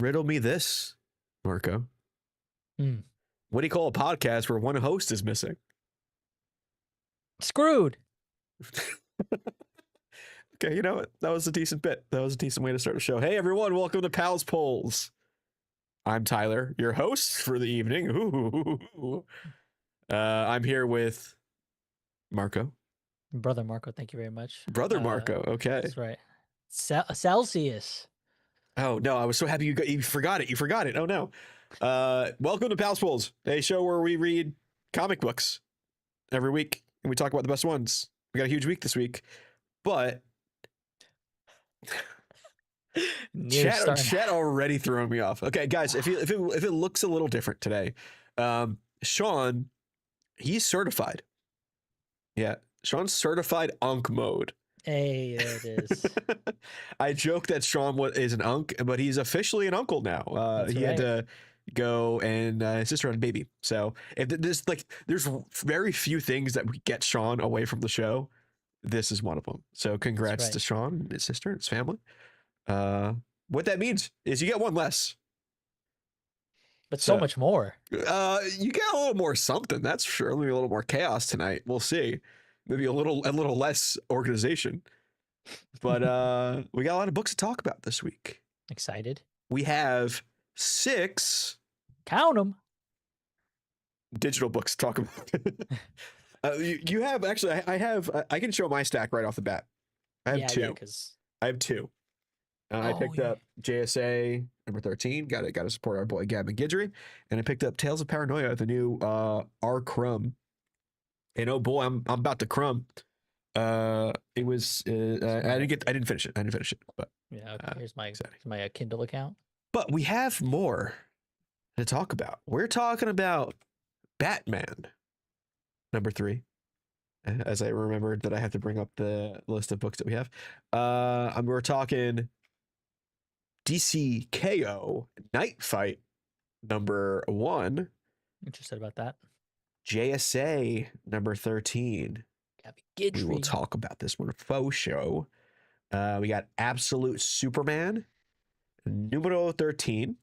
Riddle me this, Marco. Hmm. What do you call a podcast where one host is missing? Screwed. Okay, you know what? That was a decent bit. That was a decent way to start the show. Hey, everyone. Welcome to Pals Polls. I'm Tyler, your host for the evening. Ooh. I'm here with Marco. Brother Marco, thank you very much. Brother Marco. Okay. That's right. Celsius. Oh, no. I was so happy you forgot it. You forgot it. Oh, no. Welcome to Pals Polls, a show where we read comic books every week and we talk about the best ones. We got a huge week this week, but chat already throwing me off. Okay, guys, if it looks a little different today, Sean, he's certified. Yeah, Sean's certified Unk mode. Hey, there it is. I joke that Sean is an Unk, but he's officially an uncle now. He had to go and his sister had a baby. So if there's very few things that we get Sean away from the show. This is one of them. So congrats to Sean and his sister and his family. What that means is you get one less. But so much more. You get a little more something, that's for sure. Maybe a little more chaos tonight. We'll see. Maybe a little less organization. But we got a lot of books to talk about this week. Excited. We have 6. Count them. Digital books to talk about. You have actually. I can show my stack right off the bat. I have 2. I have 2. I picked up JSA number 13. Got to support our boy Gavin Guidry, and I picked up Tales of Paranoia, the new R. Crumb. And oh boy, I'm about to crumb. It was I didn't finish it. But yeah, okay. Here's my Kindle account. But we have more to talk about. We're talking about Batman number 3. As I remembered that I have to bring up the list of books that we have. We're talking DC KO Knightfight number 1. Interested about that. JSA number 13. We will talk about this one. Faux show. We got Absolute Superman numero 13.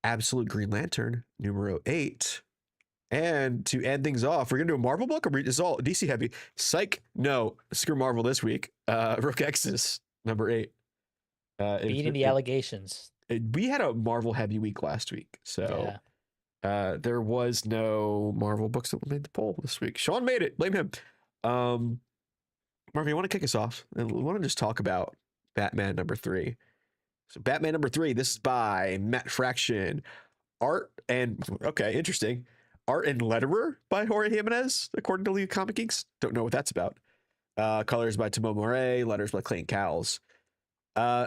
Absolute Green Lantern numero 8. And to end things off, we're gonna do a Marvel book, or it's all DC heavy. Psych, no, screw Marvel this week. Rook X's number 8. Beating the allegations. We had a Marvel heavy week last week, so there was no Marvel books that made the poll this week. Sean made it. Blame him. Marvin, you want to kick us off? And we want to just talk about Batman number 3. So Batman number 3. This is by Matt Fraction. Art and interesting. Art and letterer by Jorge Jimenez, according to League of Comic Geeks. Don't know what that's about. Colors by Timo Moret, letters by Clayton Cowles.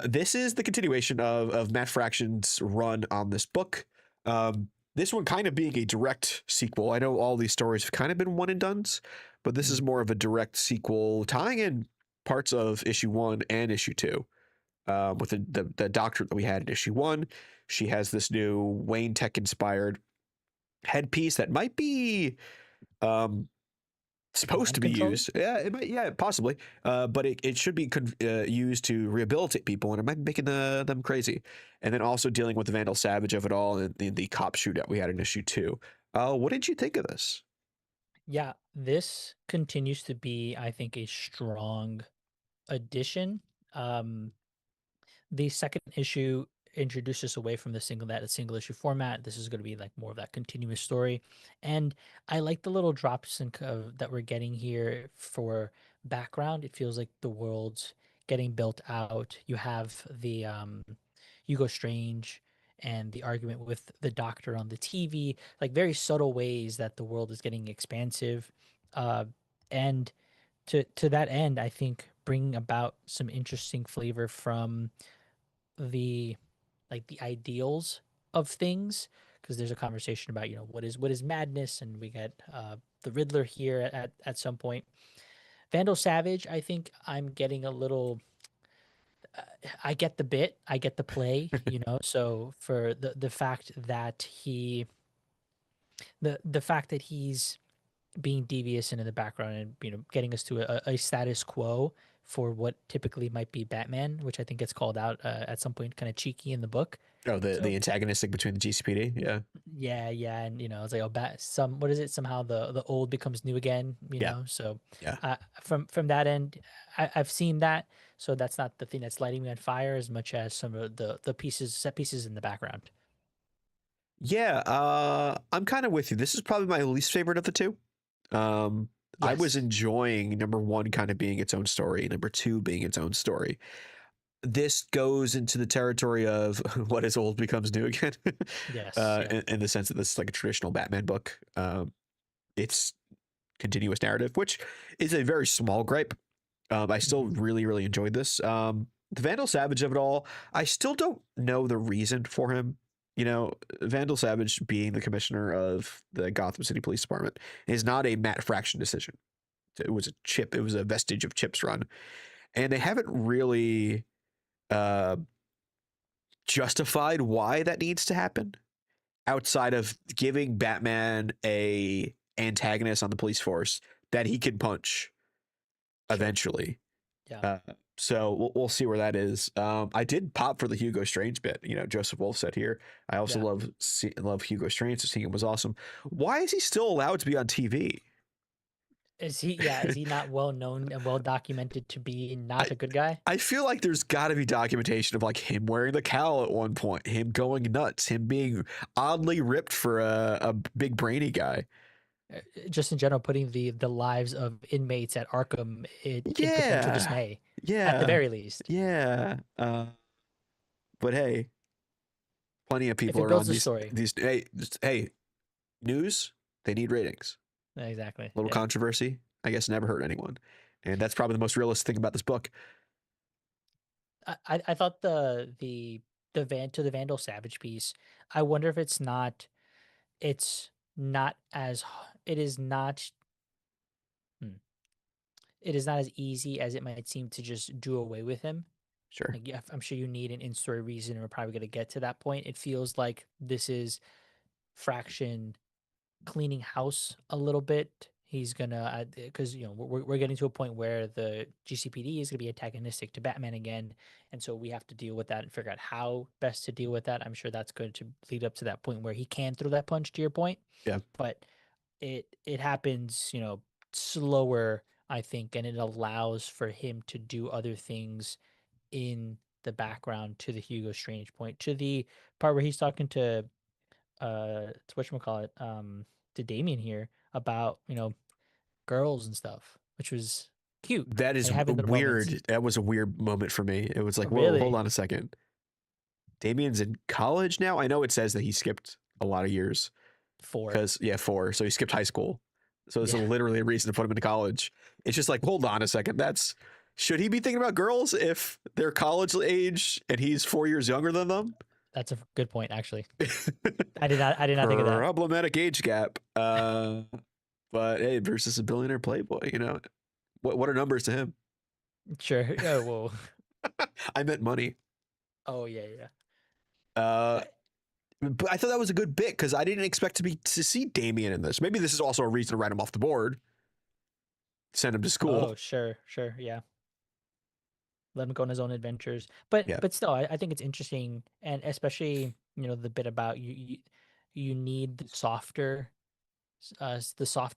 This is the continuation of Matt Fraction's run on this book. This one kind of being a direct sequel. I know all these stories have kind of been one and dones, but this is more of a direct sequel, tying in parts of issue 1 and issue 2. With the doctor that we had in issue 1, she has this new Wayne Tech inspired headpiece that might be supposed to be used. Yeah, it might. Yeah, possibly. But it should be used to rehabilitate people, and it might be making them crazy. And then also dealing with the Vandal Savage of it all and the cop shootout we had in issue 2. What did you think of this? Yeah, this continues to be, I think, a strong addition. The second issue introduces us away from the single issue format. This is going to be like more of that continuous story, and I like the little drops that we're getting here for background. It feels like the world's getting built out. You have the Hugo Strange and the argument with the doctor on the TV, like very subtle ways that the world is getting expansive, and to that end, I think bringing about some interesting flavor from the ideals of things, because there's a conversation about what is madness, and we get the Riddler here at some point. Vandal Savage, I think I'm getting a little I get the bit, I get the play, so for the fact that the fact that he's being devious and in the background and getting us to a status quo for what typically might be Batman, which I think gets called out at some point, kind of cheeky in the book. Oh, the So antagonistic between the GCPD. Yeah, yeah, yeah, and it's like, oh, what is it? Somehow the old becomes new again, yeah, So yeah. from that end, I've seen that. So that's not the thing that's lighting me on fire as much as some of the set pieces in the background. Yeah, I'm kind of with you. This is probably my least favorite of the two. I was Yes. enjoying number one kind of being its own story, number two being its own story. This goes into the territory of what is old becomes new again, Yes. Yeah. in the sense that this is like a traditional Batman book. It's continuous narrative, which is a very small gripe. I still Hmm. really, really enjoyed this. The Vandal Savage of it all, I still don't know the reason for him. Vandal Savage being the commissioner of the Gotham City Police Department is not a Matt Fraction decision. It was a Chip. It was a vestige of Chip's run, and they haven't really uh, justified why that needs to happen outside of giving Batman a antagonist on the police force that he can punch Sure. eventually. Yeah. Uh, so we'll see where that is. I did pop for the Hugo Strange bit. Joseph Wolf said here. I also Yeah. love Hugo Strange. So seeing him was awesome. Why is he still allowed to be on TV? Is he? Yeah. Is he not well known and well documented to be I not a good guy? I feel like there's got to be documentation of like him wearing the cowl at one point, him going nuts, him being oddly ripped for a big brainy guy. Just in general, putting the lives of inmates at Arkham in potential Yeah, dismay, at the yeah, very least. yeah. But hey, plenty of If people it are builds on a these story. these. Hey, news. They need ratings. Exactly. Little Yeah. controversy, I guess, never hurt anyone, and that's probably the most realistic thing about this book. I thought the Vandal Savage piece. I wonder if it's not as it is not hmm, it is not as easy as it might seem to just do away with him. Sure. Like, yeah, I'm sure you need an in-story reason, and we're probably going to get to that point. It feels like this is Fraction cleaning house a little bit. He's gonna, because we're getting to a point where the GCPD is gonna be antagonistic to Batman again, and so we have to deal with that and figure out how best to deal with that. I'm sure that's going to lead up to that point where he can throw that punch. To your point, Yeah. but it happens, slower, I think, and it allows for him to do other things in the background to the Hugo Strange point, to the part where he's talking to whatchamacallit, to Damien here about, girls and stuff, which was cute. That is Like having their moments. weird. That was a weird moment for me. It was like, whoa, hold Really? on a second. Damien's in college now. I know it says that he skipped a lot of years Four. because yeah, four. So he skipped high school. So this is Yeah. literally a reason to put him into college. It's just like, hold on a second. Should he be thinking about girls if they're college age and he's 4 years younger than them? That's a good point, actually. I did not think of that. Problematic age gap. But hey, versus a billionaire playboy, what are numbers to him? Sure. Oh, whoa. I meant money. Oh, yeah, yeah. Uh, I- but I thought that was a good bit because I didn't expect to see Damien in this. Maybe this is also a reason to write him off the board, send him to school. Oh, sure, sure, yeah. Let him go on his own adventures. But Yeah, but still, I think it's interesting, and especially the bit about you need the softer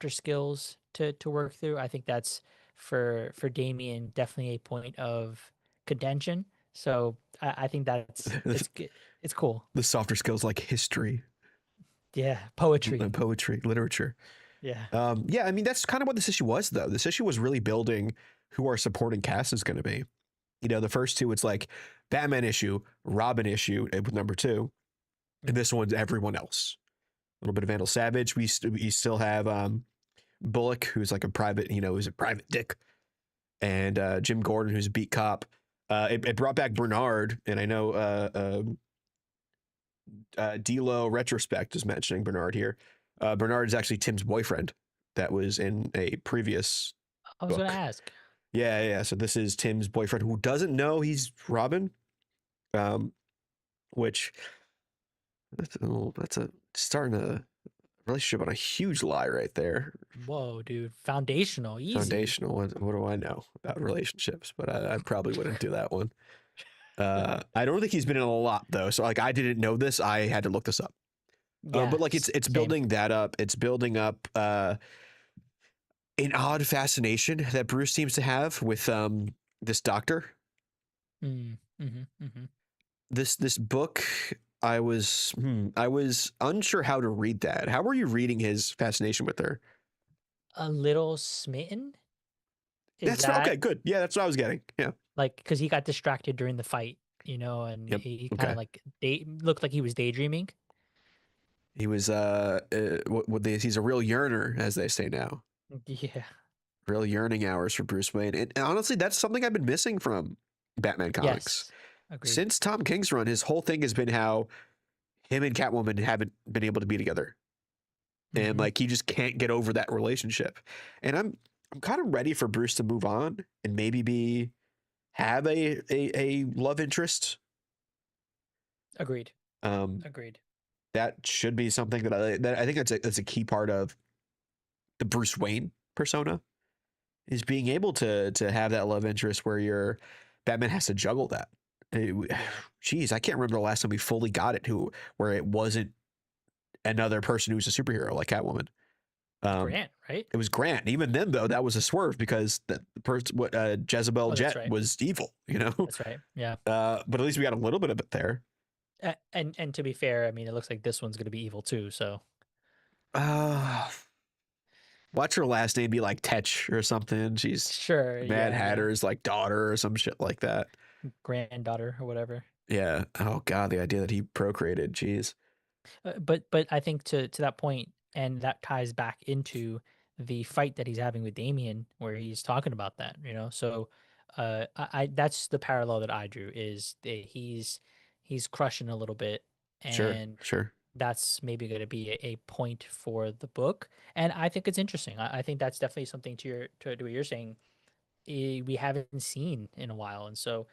skills to work through. I think that's for Damien definitely a point of contention. So I think it's cool. the softer skills like history, Yeah, poetry. poetry, literature. Yeah. Yeah, I mean that's kind of what this issue was, though. This issue was really building who our supporting cast is going to be. The first two, it's like Batman issue, Robin issue with number two, and Mhm. this one's everyone else. A little bit of Vandal Savage. We still have Bullock, who's like a private, who's a private dick, and Jim Gordon, who's a beat cop. It brought back Bernard, and I know D'Lo Retrospect is mentioning Bernard here. Bernard is actually Tim's boyfriend that was in a previous I was gonna book. ask. Yeah, yeah. So this is Tim's boyfriend who doesn't know he's Robin, which that's a starting to relationship on a huge lie right there. Whoa, dude. Foundational, easy. Foundational. What do I know about relationships? But I probably wouldn't do that one. I don't think he's been in a lot though. So like I didn't know this. I had to look this up. Yeah, But like it's same. building that up. It's building up an odd fascination that Bruce seems to have with this doctor. Mm, mm-hmm. This book, I was unsure how to read that. How were you reading his fascination with her? A little smitten? Is That's okay. that Good. Yeah, that's what I was getting. Yeah. like because he got distracted during the fight, and Yep. he kind Okay. of like looked like he was daydreaming. He was he's a real yearner, as they say now. Yeah. Real yearning hours for Bruce Wayne. And honestly, that's something I've been missing from Batman comics. Yes. Agreed. Since Tom King's run, his whole thing has been how him and Catwoman haven't been able to be together. And Mm-hmm. like he just can't get over that relationship. And I'm kind of ready for Bruce to move on and maybe be have a love interest. Agreed. Um Agreed. that should be something that I think that's a key part of the Bruce Wayne persona is being able to have that love interest where your Batman has to juggle that. Yeah. Geez, I can't remember the last time we fully got it where it wasn't another person who's a superhero like Catwoman. Um, Grant, right? it was Grant. Even then, though, that was a swerve because the person, what Jezebel Oh, that's Jet right. was evil, you know. That's right. Yeah. But at least we got a little bit of it there. And to be fair, I mean, it looks like this one's gonna be evil too. So Uh, watch her last name be like Tetch or something. She's sure. Mad Yeah. Yeah. Hatter's like daughter or some shit like that. Granddaughter or whatever. Yeah. Oh God, the idea that he procreated. Jeez. But I think to that point, and that ties back into the fight that he's having with Damien, where he's talking about that. So I that's the parallel that I drew is that he's crushing a little bit, Sure. and Sure. that's maybe going to be a point for the book, and I think it's interesting. I think that's definitely something to what you're saying. We haven't seen in a while, and so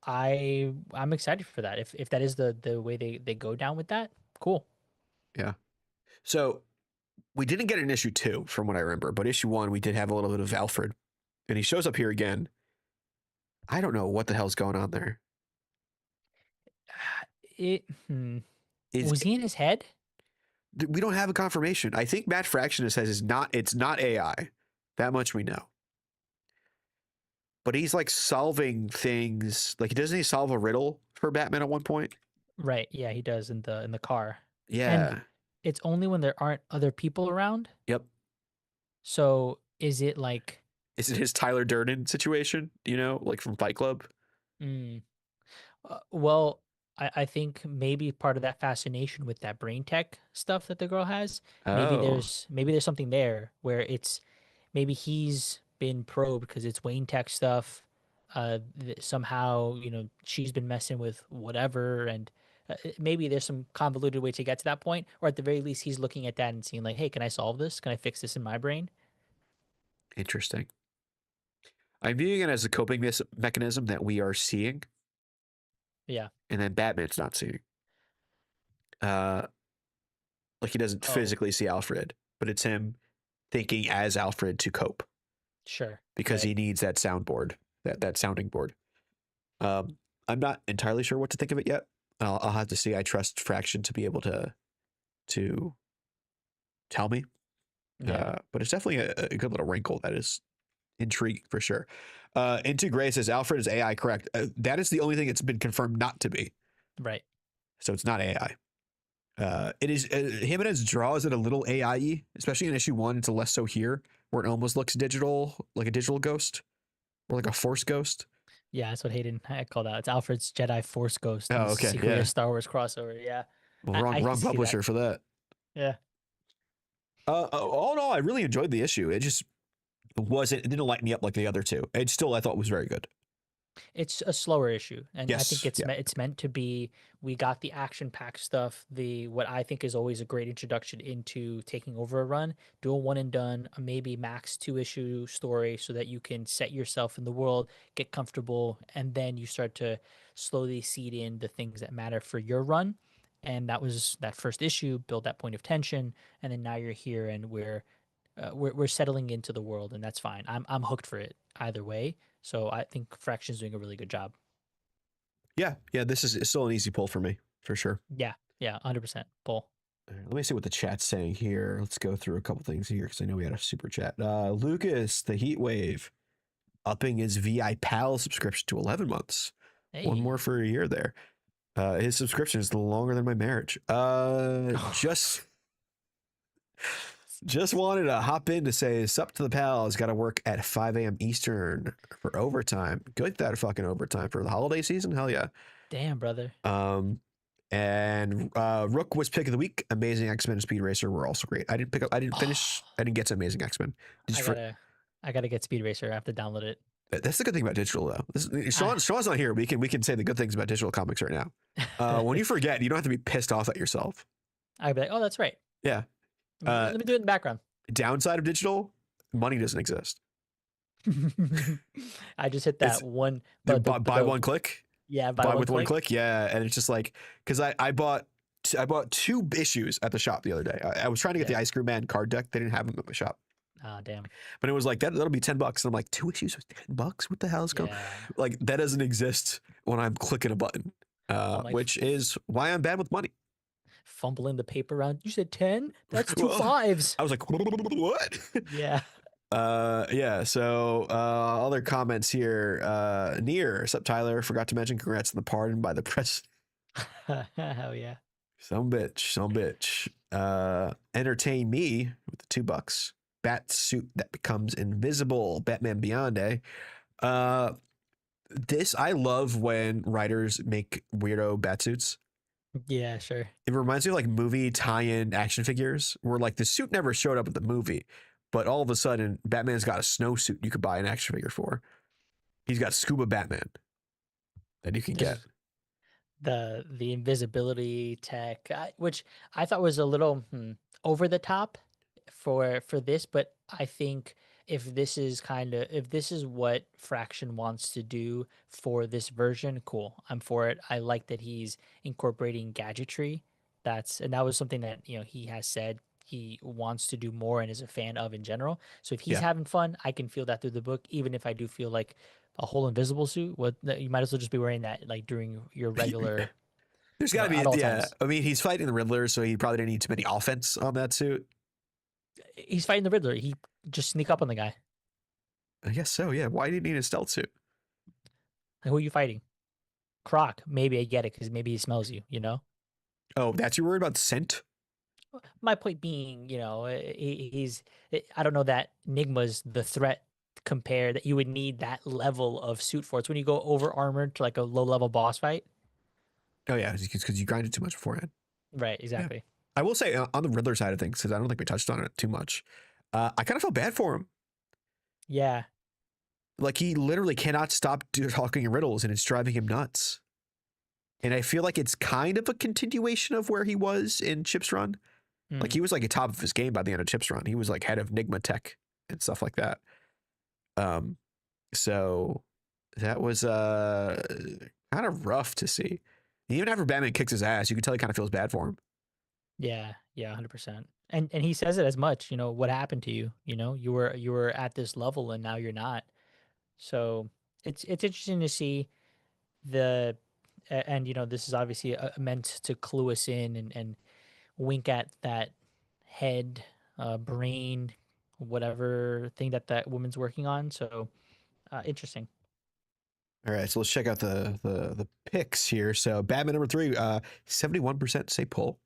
I'm excited for that. If that is the way they go down with that, cool. Yeah. So we didn't get an issue 2 from what I remember, but issue 1 we did have a little bit of Alfred, and he shows up here again. I don't know what the hell's going on there. It hmm. Is Was he in his head? we don't have a confirmation. I think Matt Fraction says it's not AI. That much we know. But he's like solving things. Like doesn't he solve a riddle for Batman at one point? Right, yeah, he does in the car. And Yeah. it's only when there aren't other people around. Yep. So is it like Is it his Tyler Durden situation? You know, like from Fight Club? mm, well, I think maybe part of that fascination with that brain tech stuff that the girl has, Oh, maybe there's something there where maybe he's been probed because it's Wayne Tech stuff. Somehow, she's been messing with whatever, and maybe there's some convoluted way to get to that point, or at the very least, he's looking at that and seeing like, hey, can I solve this? Can I fix this in my brain? interesting. I'm viewing it as a coping mechanism that we are seeing, Yeah. and then Batman's not seeing. Uh, like he doesn't Oh, physically see Alfred, but it's him thinking as Alfred to cope sure. because Right. he needs that soundboard, that sounding board. I'm not entirely sure what to think of it yet. I'll have to see. I trust Fraction to be able to tell me, Yeah. but it's definitely a good little wrinkle that is intriguing for sure. Into Gray says Alfred is AI correct. That is the only thing it's been confirmed not to be. Right. So it's not AI. It is Jimenez draws it a little AI, especially in issue 1. It's a less so here, where it almost looks digital, like a digital ghost or like a force ghost. Yeah, that's what Hayden I call that. It's Alfred's Jedi Force Ghost and Oh, okay, secretly a yeah. Star Wars crossover. Yeah, Well, I can wrong see that. publisher for that. Yeah, All in all, I really enjoyed the issue. It didn't light me up like the other two. It still I thought was very good. it's a slower issue, and I think Yes, yeah, it's meant to be. We got the action packed stuff. The what I think is always a great introduction into taking over a run. Do a one and done, maybe max 2 issue story, so that you can set yourself in the world, get comfortable, and then you start to slowly seed in the things that matter for your run. and that was that first issue, build that point of tension, and then now you're here, and we're settling into the world, and that's fine. I'm hooked for it either way. So I think Fraction's doing a really good job. Yeah, yeah, this is still an easy pull for me, for sure. Yeah, yeah, 100% pull. All right, let me see what the chat's saying here. Let's go through a couple things here because I know we had a super chat. Lucas, the Heat Wave, upping his VI PAL subscription to 11 months. One Hey, more for a year there. His subscription is longer than my marriage. Just wanted to hop in to say, sup to the pals. Got to work at 5 a.m. Eastern for overtime. Good that fucking overtime for the holiday season. Hell yeah. damn, brother. And Rook was pick of the week. Amazing X-Men and Speed Racer were also great. I didn't pick up. I didn't finish. Oh, I didn't get to Amazing X-Men. Did I you? gotta get Speed Racer. I have to download it. That's the good thing about digital, though. Ah. Sean's not here. We can say the good things about digital comics right now. When you forget, you don't have to be pissed off at yourself. I'd be like, oh, that's right. Yeah. Let me do it in the background. Downside of digital, money doesn't exist. I just hit It's that one, buy one click. yeah, Buy with one click. Yeah, and it's just like because I bought 2 issues at the shop the other day. I was trying to get the Ice Cream Man card deck. They didn't have them at my shop. Ah, damn. But it was like that'll be $10. And I'm like, 2 issues with $10? What the hell is going? Yeah. Like that doesn't exist when I'm clicking a button. I'm like Which is why I'm bad with money. fumbling the paper around. You said 10? That's two Well, fives. I was like, what? Yeah. Yeah. So other comments here. Near, sup Tyler? Forgot to mention congrats on the pardon by the press. Hell yeah. Some bitch. Entertain me with the $2. Bat suit that becomes invisible. Batman Beyond, eh? This I love when writers make weirdo bat suits. Yeah, sure. It reminds me of like movie tie-in action figures where like the suit never showed up at the movie, but all of a sudden Batman's got a snowsuit you could buy an action figure for. He's got Scuba Batman that you can get. There's the invisibility tech, which I thought was a little over the top for this, but I think if this is what Fraction wants to do for this version, cool. I'm for it. I like that he's incorporating gadgetry. And that was something that, he has said he wants to do more and is a fan of in general. So if he's Yeah. having fun, I can feel that through the book, even if I do feel like a whole invisible suit, you might as well just be wearing that like during your regular, There's got to at be, all yeah. times. I mean, he's fighting the Riddler, so he probably didn't need too many offense on that suit. He's fighting the Riddler. He just sneak up on the guy. I guess so, yeah. Why do you need a stealth suit? Like, who are you fighting? Croc. Maybe I get it because maybe he smells you. Oh, that's your word about scent? My point being, I don't know that Nigma's the threat compared that you would need that level of suit for. It's when you go over armored to like a low level boss fight. Oh, yeah, because you grinded too much beforehand. Right. Yeah. Exactly. I will say on the Riddler side of things, because I don't think we touched on it too much, I kind of felt bad for him. Yeah. Like he literally cannot stop talking in riddles and it's driving him nuts. And I feel like it's kind of a continuation of where he was in Chip's run. Like he was like at top of his game by the end of Chip's run. He was like head of Nigma Tech and stuff like that. So that was kind of rough to see. Even after Batman kicks his ass, you can tell he kind of feels bad for him. Yeah, 100%. And he says it as much, what happened to you? You were at this level and now you're not. So it's interesting to see and this is obviously meant to clue us in and wink at that head, brain, whatever thing that woman's working on. So interesting. All right, so let's check out the picks here. So Batman number 3, 71% say pull.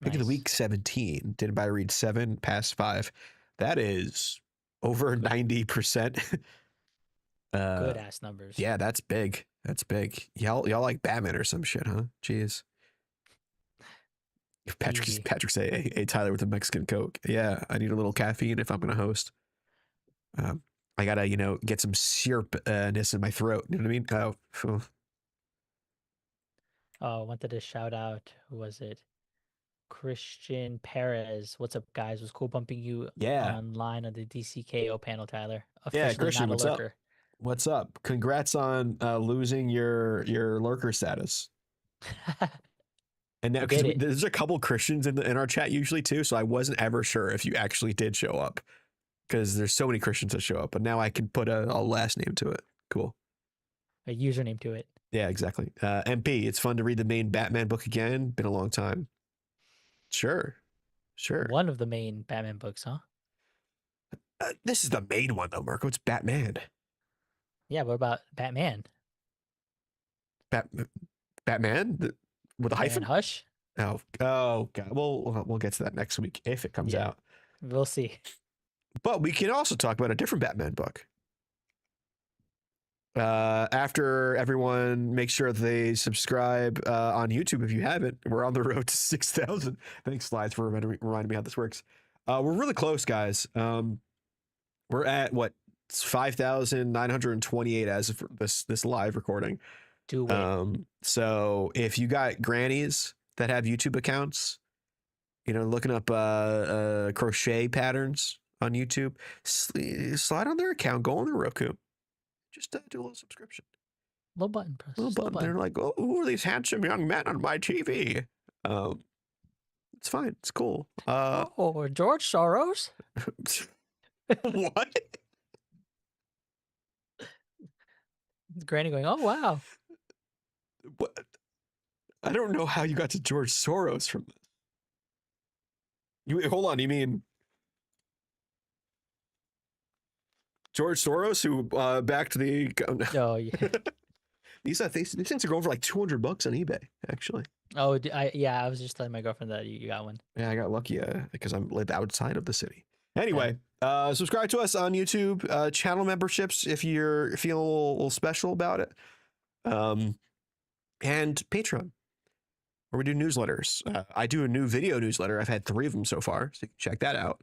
Pick of the Nice. week 17. Did by read 7, pass 5. That is over 90%. Good ass numbers. Yeah, that's big. That's big. Y'all like Batman or some shit, huh? Jeez. Easy. Patrick say, hey Tyler with a Mexican Coke. Yeah, I need a little caffeine if I'm gonna host. I gotta, get some syrupness in my throat. You know what I mean? Oh, I wanted to shout out, who was it? Christian Perez. What's up, guys? Was cool bumping you Yeah. online on the DCKO panel, Tyler. Yeah, Officially Christian, not a what's up? lurker. What's up? Congrats on losing your lurker status. And now, I because did it. there's a couple Christians in our chat usually too, so I wasn't ever sure if you actually did show up, because there's so many Christians that show up. But now I can put a last name to it. Cool. A username to it. Yeah, exactly. MP, it's fun to read the main Batman book again. Been a long time. Sure, sure. One of the main Batman books, huh? This is the main one though, Marco. It's Batman. Yeah. What about Batman? Bat Batman with a Batman hyphen. Hush. Oh, God. We'll get to that next week if it comes Yeah. out. We'll see. But we can also talk about a different Batman book. After everyone make sure they subscribe on YouTube if you haven't. We're on the road to 6,000. Thanks, Slides, for reminding me how this works. We're really close, guys. We're at what, 5,928 as of this live recording. Do it. So if you got grannies that have YouTube accounts, looking up crochet patterns on YouTube, slide on their account, go on their Roku, just do a little subscription. Low button press. Little button. They're like, oh, who are these handsome young men on my TV? It's fine. It's cool. Oh, George Soros. What? Granny going, oh wow. What? I don't know how you got to George Soros from this. Hold on. You mean George Soros, who backed the? Oh yeah. These things are going for like $200 on eBay, actually. Oh, I was just telling my girlfriend that you got one. Yeah, I got lucky because I'm live outside of the city. Anyway, subscribe to us on YouTube, channel memberships if you're feeling a little special about it, and Patreon, where we do newsletters. I do a new video newsletter. I've had 3 of them so far, so you can check that out.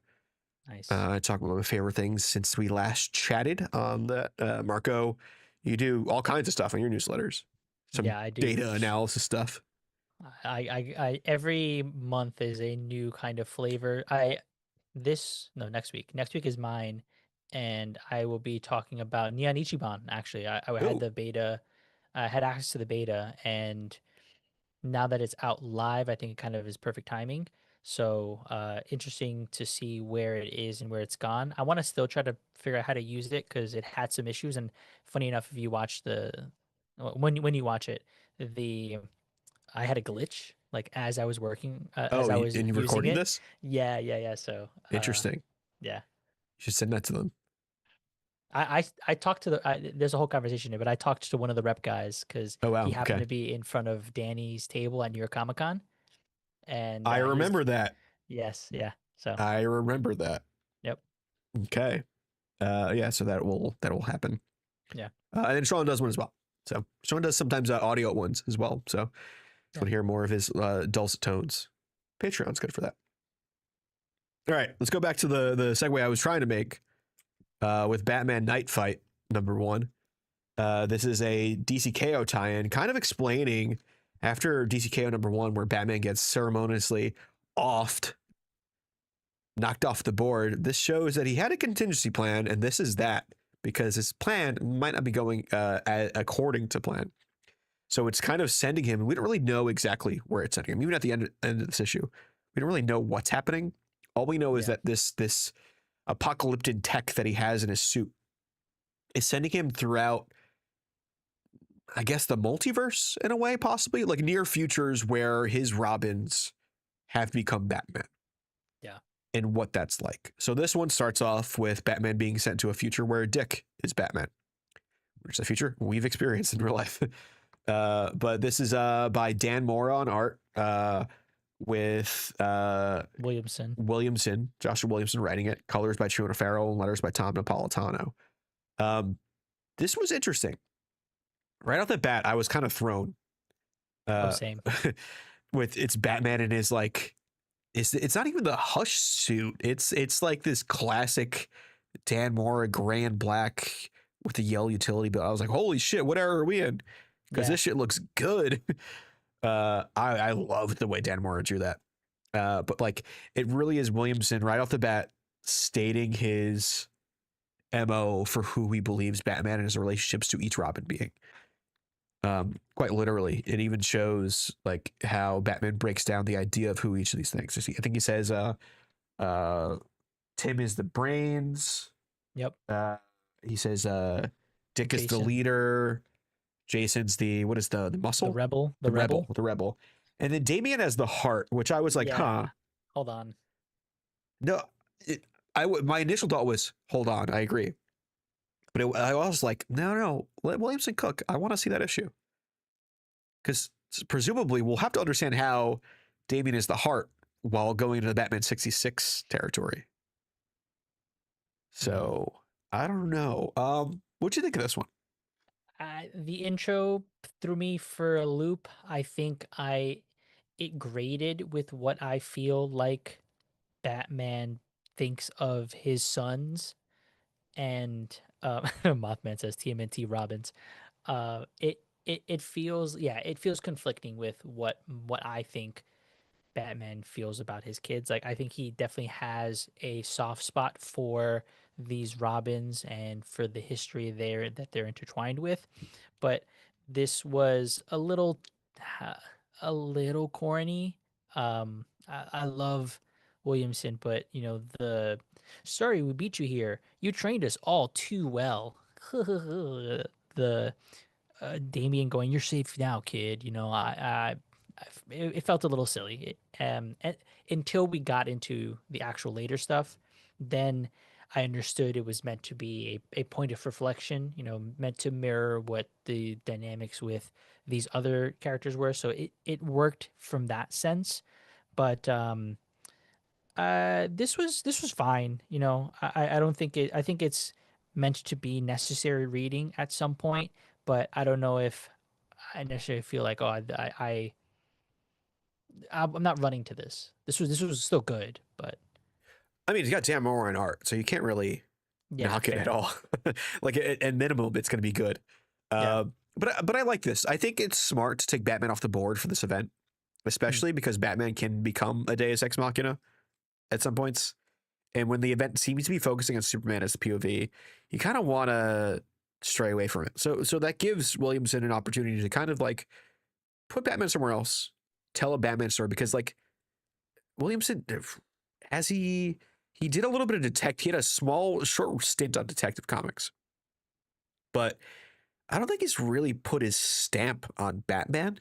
Nice. I talk about my favorite things since we last chatted on that. Marco, you do all kinds of stuff on your newsletters. Some I do. data analysis stuff. I every month is a new kind of flavor. Next week. Next week is mine, and I will be talking about Neon Ichiban. Actually, I had the beta. I had access to the beta, and now that it's out live, I think it kind of is perfect timing. So interesting to see where it is and where it's gone. I want to still try to figure out how to use it because it had some issues. And funny enough, if you watch when you watch it, I had a glitch like as I was working as I was and you using recording it. this? Yeah. So Interesting. yeah. You should send that to them. I talked to there's a whole conversation there, but I talked to one of the rep guys because he happened to be in front of Danny's table at New York Comic Con, and I remember that. Yes, yeah. So I remember that. Yep. Okay. Yeah. So that will happen. Yeah. And then Sean does one as well. So Sean does sometimes audio ones as well. So if you want to hear more of his dulcet tones, Patreon's good for that. All right, let's go back to the segue I was trying to make with Batman Knightfight #1. This is a DCKO tie-in, kind of explaining after DCKO #1, where Batman gets ceremoniously knocked off the board. This shows that he had a contingency plan, and this is that, because his plan might not be going according to plan. So it's kind of sending him. We don't really know exactly where it's sending him. Even at the end of this issue, we don't really know what's happening. All we know is that this apocalyptic tech that he has in his suit is sending him throughout, I guess, the multiverse in a way, possibly like near futures where his Robins have become Batman. Yeah. And what that's like. So this one starts off with Batman being sent to a future where Dick is Batman, which is a future we've experienced in real life. But this is by Dan Mora on art, with Joshua Williamson writing it, colors by Chiona Farrell, and letters by Tom Napolitano. This was interesting. Right off the bat, I was kind of thrown. Same. With it's Batman in his like, it's not even the Hush suit. It's like this classic Dan Mora gray and black with the yellow utility belt. I was like, holy shit, what era are we in? Because this shit looks good. I loved the way Dan Mora drew that. But like, it really is Williamson right off the bat stating his MO for who he believes Batman and his relationships to each Robin being. quite literally. It even shows like how Batman breaks down the idea of who each of these things is. I think he says, uh, Tim is the brains. Yep. Uh, he says, Dick is the Jason, leader. Jason's the what is the the muscle? rebel, the The rebel, rebel. the rebel. And then Damien as the heart, which I was like, huh. Yeah. Hold on. No, it, my initial thought was, hold on, I agree. But I was like, no, let Williamson cook. I want to see that issue. Because presumably we'll have to understand how Damien is the heart while going into the Batman 66 territory. Mhm. So I don't know. What'd you think of this one? The intro threw me for a loop. I think it graded with what I feel like Batman thinks of his sons, and Mothman says TMNT Robbins. It feels, yeah, it feels conflicting with what I think Batman feels about his kids. Like, I think he definitely has a soft spot for these Robins and for the history there that they're intertwined with. But this was uh, a little corny. I love Williamson, but the sorry we beat you here. You trained us all too well. The Damien going, "You're safe now, kid." It felt a little silly. Until we got into the actual later stuff, then I understood it was meant to be a point of reflection. Meant to mirror what the dynamics with these other characters were. So it worked from that sense. But this was fine. I don't think I think it's meant to be necessary reading at some point, but I don't know if I necessarily feel like, oh, I'm not running to this. This was still good, but I mean, it's got Dan Moore in art, so you can't really yeah, knock it at fair. all. Like at minimum, it's going to be good. Yeah. Uh, but I like this. I think it's smart to take Batman off the board for this event, Mm, especially because Batman can become a Deus Ex Machina at some points. And when the event seems to be focusing on Superman as the POV, you kind of want to stray away from it. So that gives Williamson an opportunity to kind of like put Batman somewhere else, tell a Batman story because like Williamson, as he did a little bit of he had a small short stint on Detective Comics, but I don't think he's really put his stamp on Batman yeah.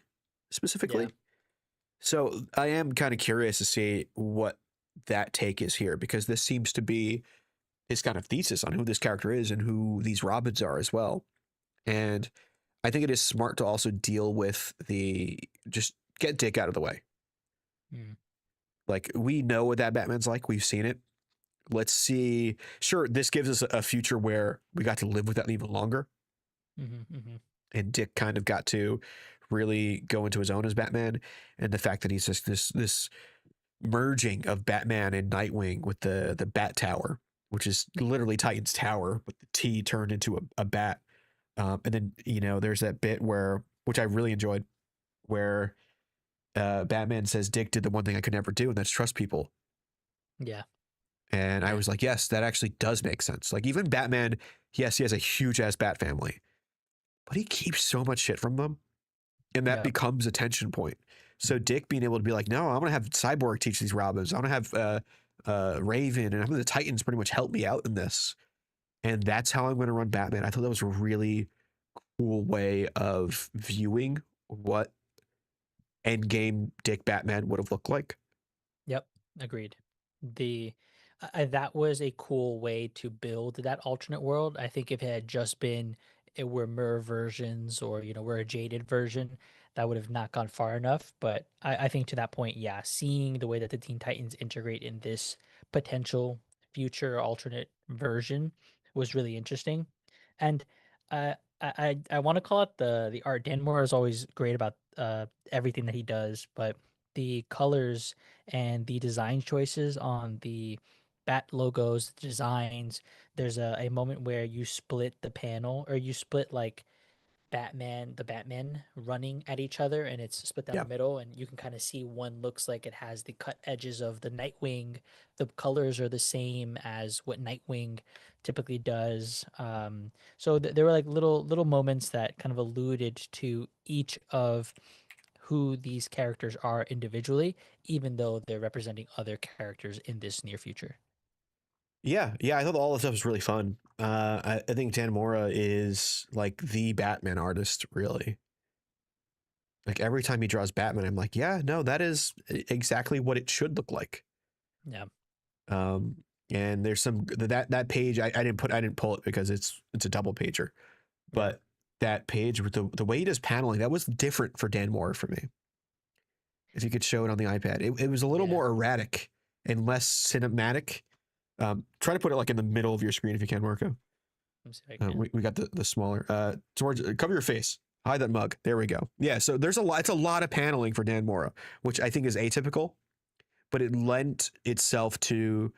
specifically. So I am kind of curious to see what that take is here because this seems to be his kind of thesis on who this character is and who these Robins are as well. And I think it is smart to also deal with the just get Dick out of the way. Mm, Like we know what that Batman's like. We've seen it. Let's see. Sure, this gives us a future where we got to live with that even longer. hmm. And Dick kind of got to really go into his own as Batman. And the fact that he's just this merging of Batman and Nightwing with the Bat Tower, which is literally Titan's Tower, but the T turned into a bat. And then there's that bit which I really enjoyed, where Batman says Dick did the one thing I could never do, and that's trust people. Yeah. And I Yeah. was like, yes, that actually does make sense. Like even Batman, yes, he has a huge ass Bat family, but he keeps so much shit from them, and that Yeah. becomes a tension point. So Dick being able to be like, no, I'm gonna have Cyborg teach these Robins. I'm gonna have Raven and I'm gonna the Titans pretty much help me out in this, and that's how I'm gonna run Batman. I thought that was a really cool way of viewing what Endgame Dick Batman would have looked like. Yep, agreed. The That was a cool way to build that alternate world. I think if it had just been it were mirror versions or we're a jaded version, that would have not gone far enough. But I think to that point, yeah, seeing the way that the Teen Titans integrate in this potential future alternate version was really interesting. And I want to call it the art. Dan Moore is always great about everything that he does, but the colors and the design choices on the bat logos, the designs. There's a moment where you split the panel or you split like the Batman running at each other, and it's split down Yeah. the middle, and you can kind of see one looks like it has the cut edges of the Nightwing. The colors are the same as what Nightwing typically does. So there were like little moments that kind of alluded to each of who these characters are individually, even though they're representing other characters in this near future. Yeah, yeah, I thought all the stuff was really fun. I think Dan Mora is like the Batman artist, really. Like every time he draws Batman, I'm like, yeah, no, that is exactly what it should look like. Yeah. Um, and there's some that page I didn't pull it because it's a double pager, Yeah. but that page with the way he does paneling, that was different for Dan Mora for me. If you could show it on the iPad, it was a little Yeah. more erratic and less cinematic. Try to put it like in the middle of your screen if you can, Marco. Let me see if I can. We got the smaller towards cover your face, hide that mug. There we go. Yeah, so there's a lot. It's a lot of paneling for Dan Mora, which I think is atypical, but it lent itself to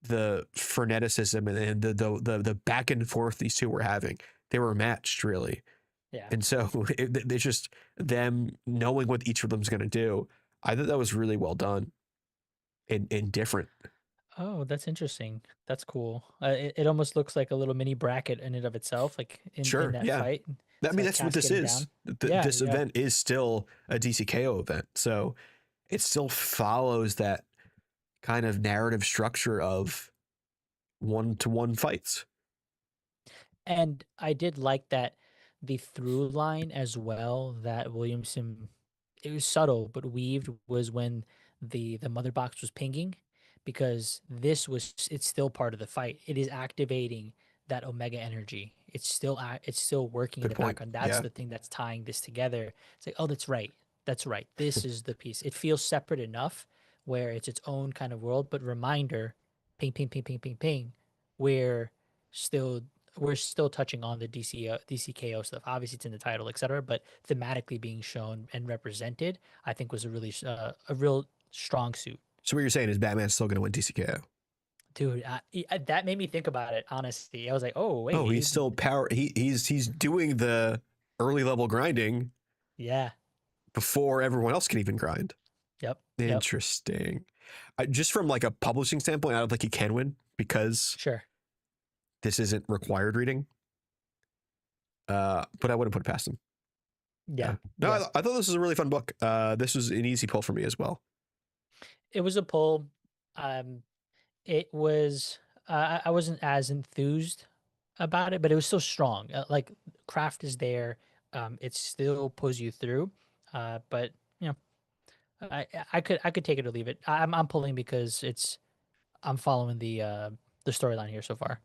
the freneticism and the back and forth these two were having. They were matched really, Yeah. and so it's just them knowing what each of them's going to do. I thought that was really well done and different. Oh, that's interesting. That's cool. It almost looks like a little mini bracket in and of itself, like in Sure, that yeah. fight. I It's mean, like that's what this cascading is. down. Yeah, This yeah. event is still a DCKO event, so it still follows that kind of narrative structure of one-to-one fights. And I did like that the through line as well that Williamson, it was subtle but weaved, was when the mother box was pinging, because it's still part of the fight. It is activating that omega energy. It's still working in Good the point. background. That's Yeah. the thing that's tying this together. It's like, oh, that's right. That's right. This is the piece. It feels separate enough where it's its own kind of world, but reminder, ping, ping, ping, ping, ping, ping. We're still we're still touching on the DCKO stuff. Obviously, it's in the title, etc. But thematically being shown and represented, I think was a real strong suit. So what you're saying is Batman's still going to win DCKO? Dude, that made me think about it. Honestly, I was like, oh Oh, wait, he's still power. He's doing the early level grinding yeah, before everyone else can even grind. yep, yep, Interesting. Just from like a publishing standpoint, I don't think he can win because sure, this isn't required reading. But I wouldn't put it past him. yeah, No, yeah. I thought this was a really fun book. This was an easy pull for me as well. It was a pull. Um, it was. I wasn't as enthused about it, but it was still strong. Like craft is there. It still pulls you through. But you know, I could take it or leave it. I'm pulling because I'm following the storyline here so far.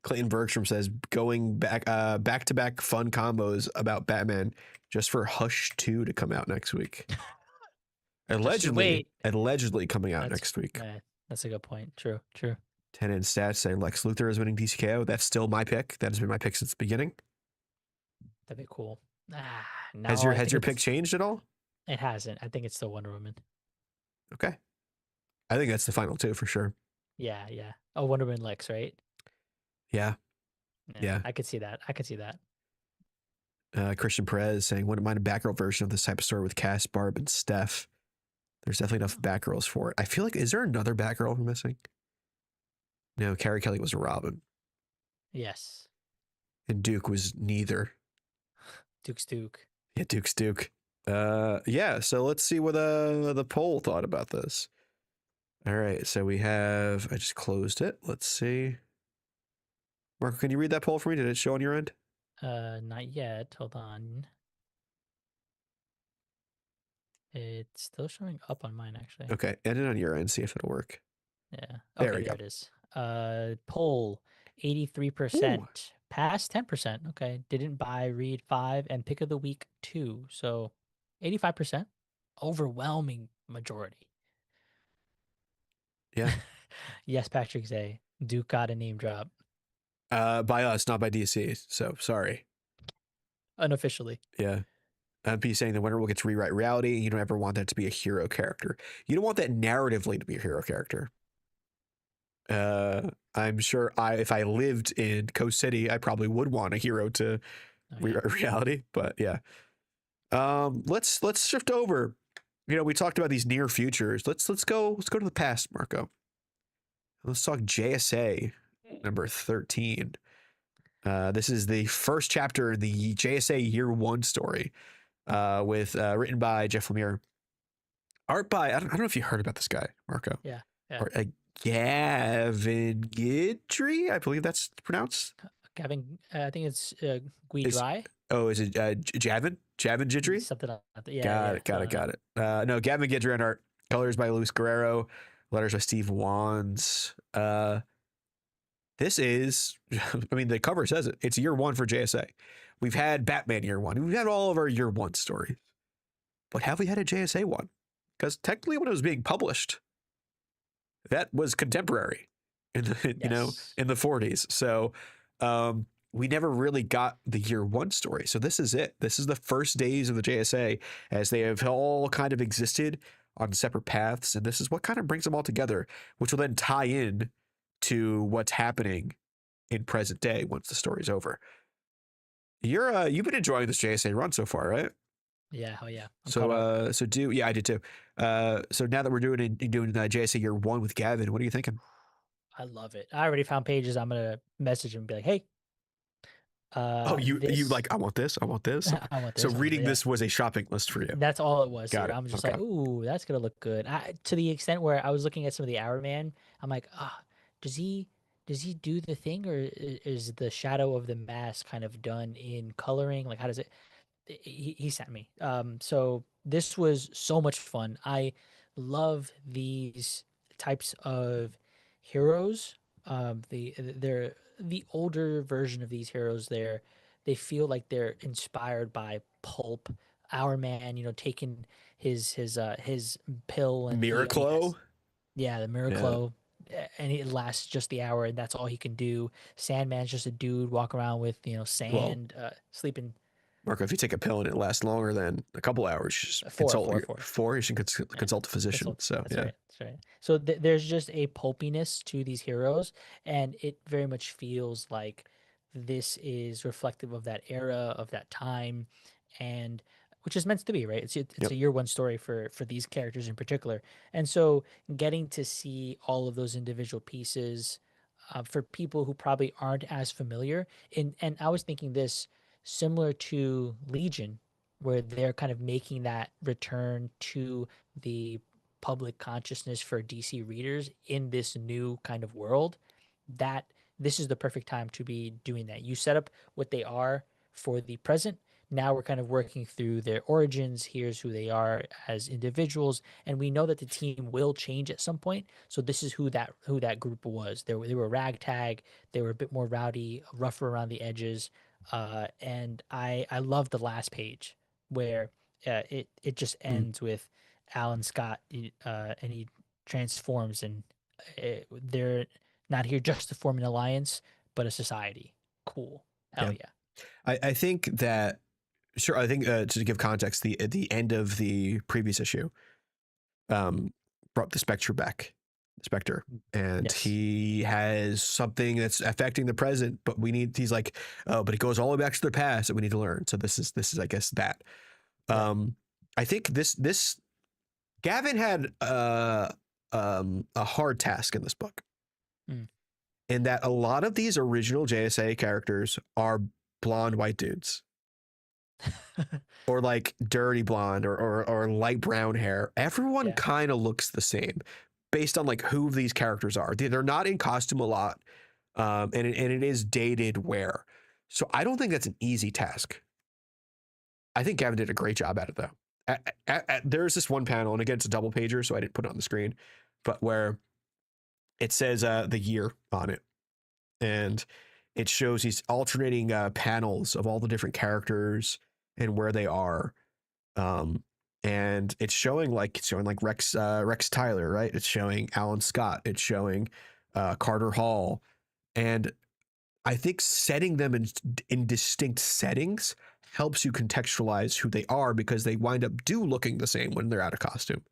Clayton Bergstrom says going back to back fun combos about Batman just for Hush 2 to come out next week. Just you wait. Allegedly coming out That's next week. that's a good point. True, true. 10 in stats saying Lex Luthor is winning DCKO. That's still my pick. That has been my pick since the beginning. That'd be cool. No, I Has think your pick changed at all? it hasn't. I think it's still Wonder Woman. Okay. I think that's the final two for sure. Yeah, yeah. Oh, Wonder Woman Lex, right? Yeah. Yeah. I could see that. I could see that. Christian Perez saying, wouldn't mind a Batgirl version of this type of story with Cass, Barb, and Steph. There's definitely enough Batgirls for it. I feel like, is there another Batgirl we're missing? No, Carrie Kelly was a Robin. Yes. And Duke was neither. Duke's Duke. Yeah, Duke's Duke. Yeah, so let's see what the poll thought about this. All right, so we have, I just closed it. Let's see. Marco, can you read that poll for me? Did it show on your end? Not yet. Hold on. It's still showing up on mine, actually. Okay, edit on your end, see if it'll work. Yeah. There Okay, we there go. it is. Poll, 83%. Past 10%. Okay. Didn't buy, read 5, and pick of the week 2. So 85%. Overwhelming majority. Yeah. Yes, Patrick Zay. Duke got a name drop. By us, not by DC. So sorry. Unofficially. Yeah. MP saying the winner will get to rewrite reality. You don't ever want that to be a hero character. You don't want that narratively to be a hero character. I'm sure if I lived in Coast City, I probably would want a hero to Oh yeah. reality. But yeah, let's shift over. You know, we talked about these near futures. Let's go to the past, Marco. Let's talk JSA number 13. This is the first chapter in the JSA Year One story, with written by Jeff Lemire, art by I don't know if you heard about this guy, Marco, Yeah. Yeah. or Gavin Guidry, I believe that's pronounced. Gavin, I think it's Gui Is Dry. is it Javin Guidry? Something like that. Yeah. Got Yeah. it, got it, got it. No, Gavin Guidry on art, colors by Luis Guerrero, letters by Steve Wands. This is, I mean, the cover says it. It's year one for JSA. We've had Batman year one. We've had all of our year one stories. But have we had a JSA one? Because technically when it was being published, that was contemporary in the, Yes. in the 40s. So we never really got the year one story. So this is it. This is the first days of the JSA as they have all kind of existed on separate paths. And this is what kind of brings them all together, which will then tie in to what's happening in present day once the story's over. You've been enjoying this JSA run so far, right? Yeah. Oh yeah. Yeah, I did too. So now that we're doing JSA year one with Gavin, what are you thinking? I love it. I already found pages. I'm gonna message him and be like, hey, Oh, you this like, I want this, I want this. I want So this. I want reading yeah. this was a shopping list for you. That's all it was, Got dude. it. I'm just Okay. like, ooh, that's gonna look good. To the extent where I was looking at some of the Hour Man, I'm like, does he do the thing, or is the shadow of the mask kind of done in coloring? Like, how does it? He sent me. So this was so much fun. I love these types of heroes. They're the older version of these heroes. They feel like they're inspired by pulp. Our man, taking his pill, and he has, Miraclo. yeah, the Yeah. Miraclo, and it lasts just the hour, and that's all he can do. Sandman's just a dude walking around with Well, sand, sleeping. Marco, if you take a pill and it lasts longer than a couple hours, you just Four, consult four, four. you should Yeah, consult a physician. So that's yeah. right. That's right. So there's just a pulpiness to these heroes, and it very much feels like this is reflective of that era, of that time, and which is meant to be, right? It's Yep. a year one story for these characters in particular, and so getting to see all of those individual pieces, for people who probably aren't as familiar, and I was thinking this similar to Legion, where they're kind of making that return to the public consciousness for DC readers in this new kind of world, that this is the perfect time to be doing that. You set up what they are for the present. Now we're kind of working through their origins. Here's who they are as individuals, and we know that the team will change at some point. So this is who that group was. They were ragtag. They were a bit more rowdy, rougher around the edges, and I love the last page where it just Mm. ends with Alan Scott, and he transforms, and they're not here just to form an alliance, but a society. Cool. Hell Yeah. yeah. I think that, sure. I think to give context, the end of the previous issue brought the Spectre, and Yes. he has something that's affecting the present, but he's like, oh, but it goes all the way back to the past that we need to learn. So this is I guess that. Right. I think this Gavin had a hard task in this book, Mm. in that a lot of these original JSA characters are blonde white dudes, or like dirty blonde, or light brown hair. Everyone Yeah. kind of looks the same based on like who these characters are. They're not in costume a lot, and it is dated wear. So I don't think that's an easy task. I think Gavin did a great job at it though. There's this one panel, and again it's a double pager, so I didn't put it on the screen, but where it says the year on it, and it shows these alternating panels of all the different characters and where they are. And it's showing like Rex Tyler, right? It's showing Alan Scott. It's showing Carter Hall, and I think setting them in distinct settings helps you contextualize who they are, because they wind up looking the same when they're out of costume.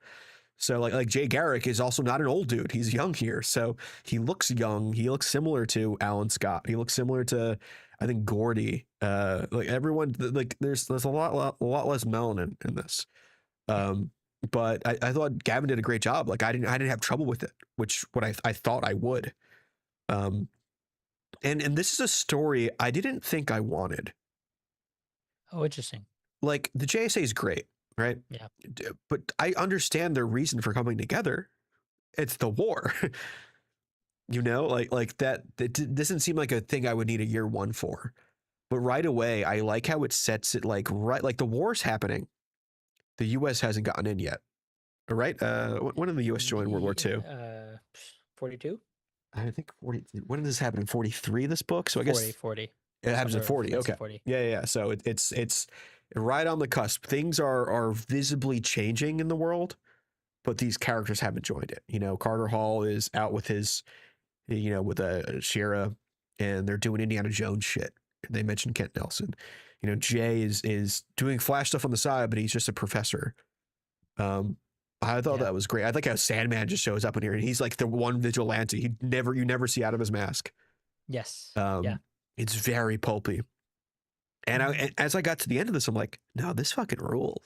So like Jay Garrick is also not an old dude. He's young here. So he looks young. He looks similar to Alan Scott. He looks similar to I think Gordy. Like everyone like there's a lot less melanin in this. Um but I thought Gavin did a great job. Like I didn't have trouble with it, which what I thought I would. Um and this is a story I didn't think I wanted. Oh, interesting. Like the JSA is great, right? Yeah. But I understand their reason for coming together. It's the war. You know, like that doesn't seem like a thing I would need a year one for. But right away, I like how it sets it like the war's happening. The US hasn't gotten in yet. Right? When did the US join World War II? 42? I think 40. When did this happen? In 43, this book? So I 40, guess 40. it happens in Summer of 40. Okay. 1940. Yeah. So it's right on the cusp. Things are visibly changing in the world, but these characters haven't joined it. You know, Carter Hall is out with his, you know, with a Shira, and they're doing Indiana Jones shit. They mentioned Kent Nelson. You know, Jay is doing Flash stuff on the side, but he's just a professor. I thought Yeah. that was great. I like how Sandman just shows up in here, and he's like the one vigilante you never see out of his mask. Yes. Yeah. It's very pulpy. And as I got to the end of this, I'm like, no, this fucking rules.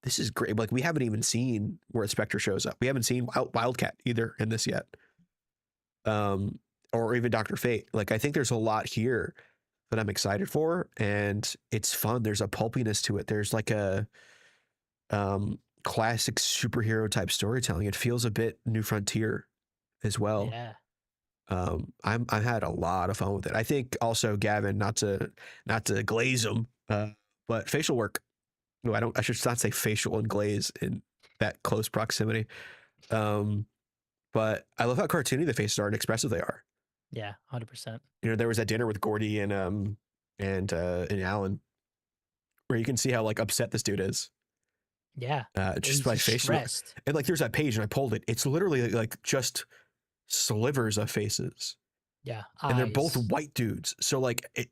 This is great. Like we haven't even seen where Spectre shows up. We haven't seen Wildcat either in this yet. Or even Dr. Fate. Like I think there's a lot here that I'm excited for, and it's fun. There's a pulpiness to it. There's like a classic superhero type storytelling. It feels a bit New Frontier as well. Yeah. I've had a lot of fun with it. I think also Gavin, not to glaze him, but facial work. No, I should not say facial and glaze in that close proximity. But I love how cartoony the faces are and expressive they are. Yeah. 100%. You know, there was that dinner with Gordy and Alan, where you can see how like upset this dude is. Yeah. Just by He's facial. stressed. And like there's that page and I pulled it. It's literally like just slivers of faces. Yeah. And they're both Eyes. white dudes. So like it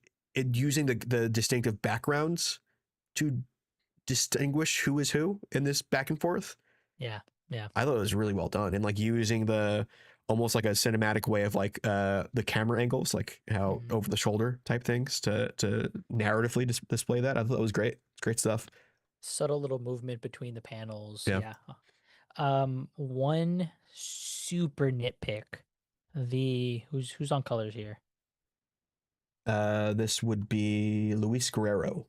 using the distinctive backgrounds to distinguish who is who in this back and forth. Yeah. Yeah. I thought it was really well done. And like using the almost like a cinematic way of like the camera angles, like how over the shoulder type things to narratively display that. I thought it was great. It's great stuff. Subtle little movement between the panels. Yeah. Yeah. One super nitpick. Who's on colors here? This would be Luis Guerrero.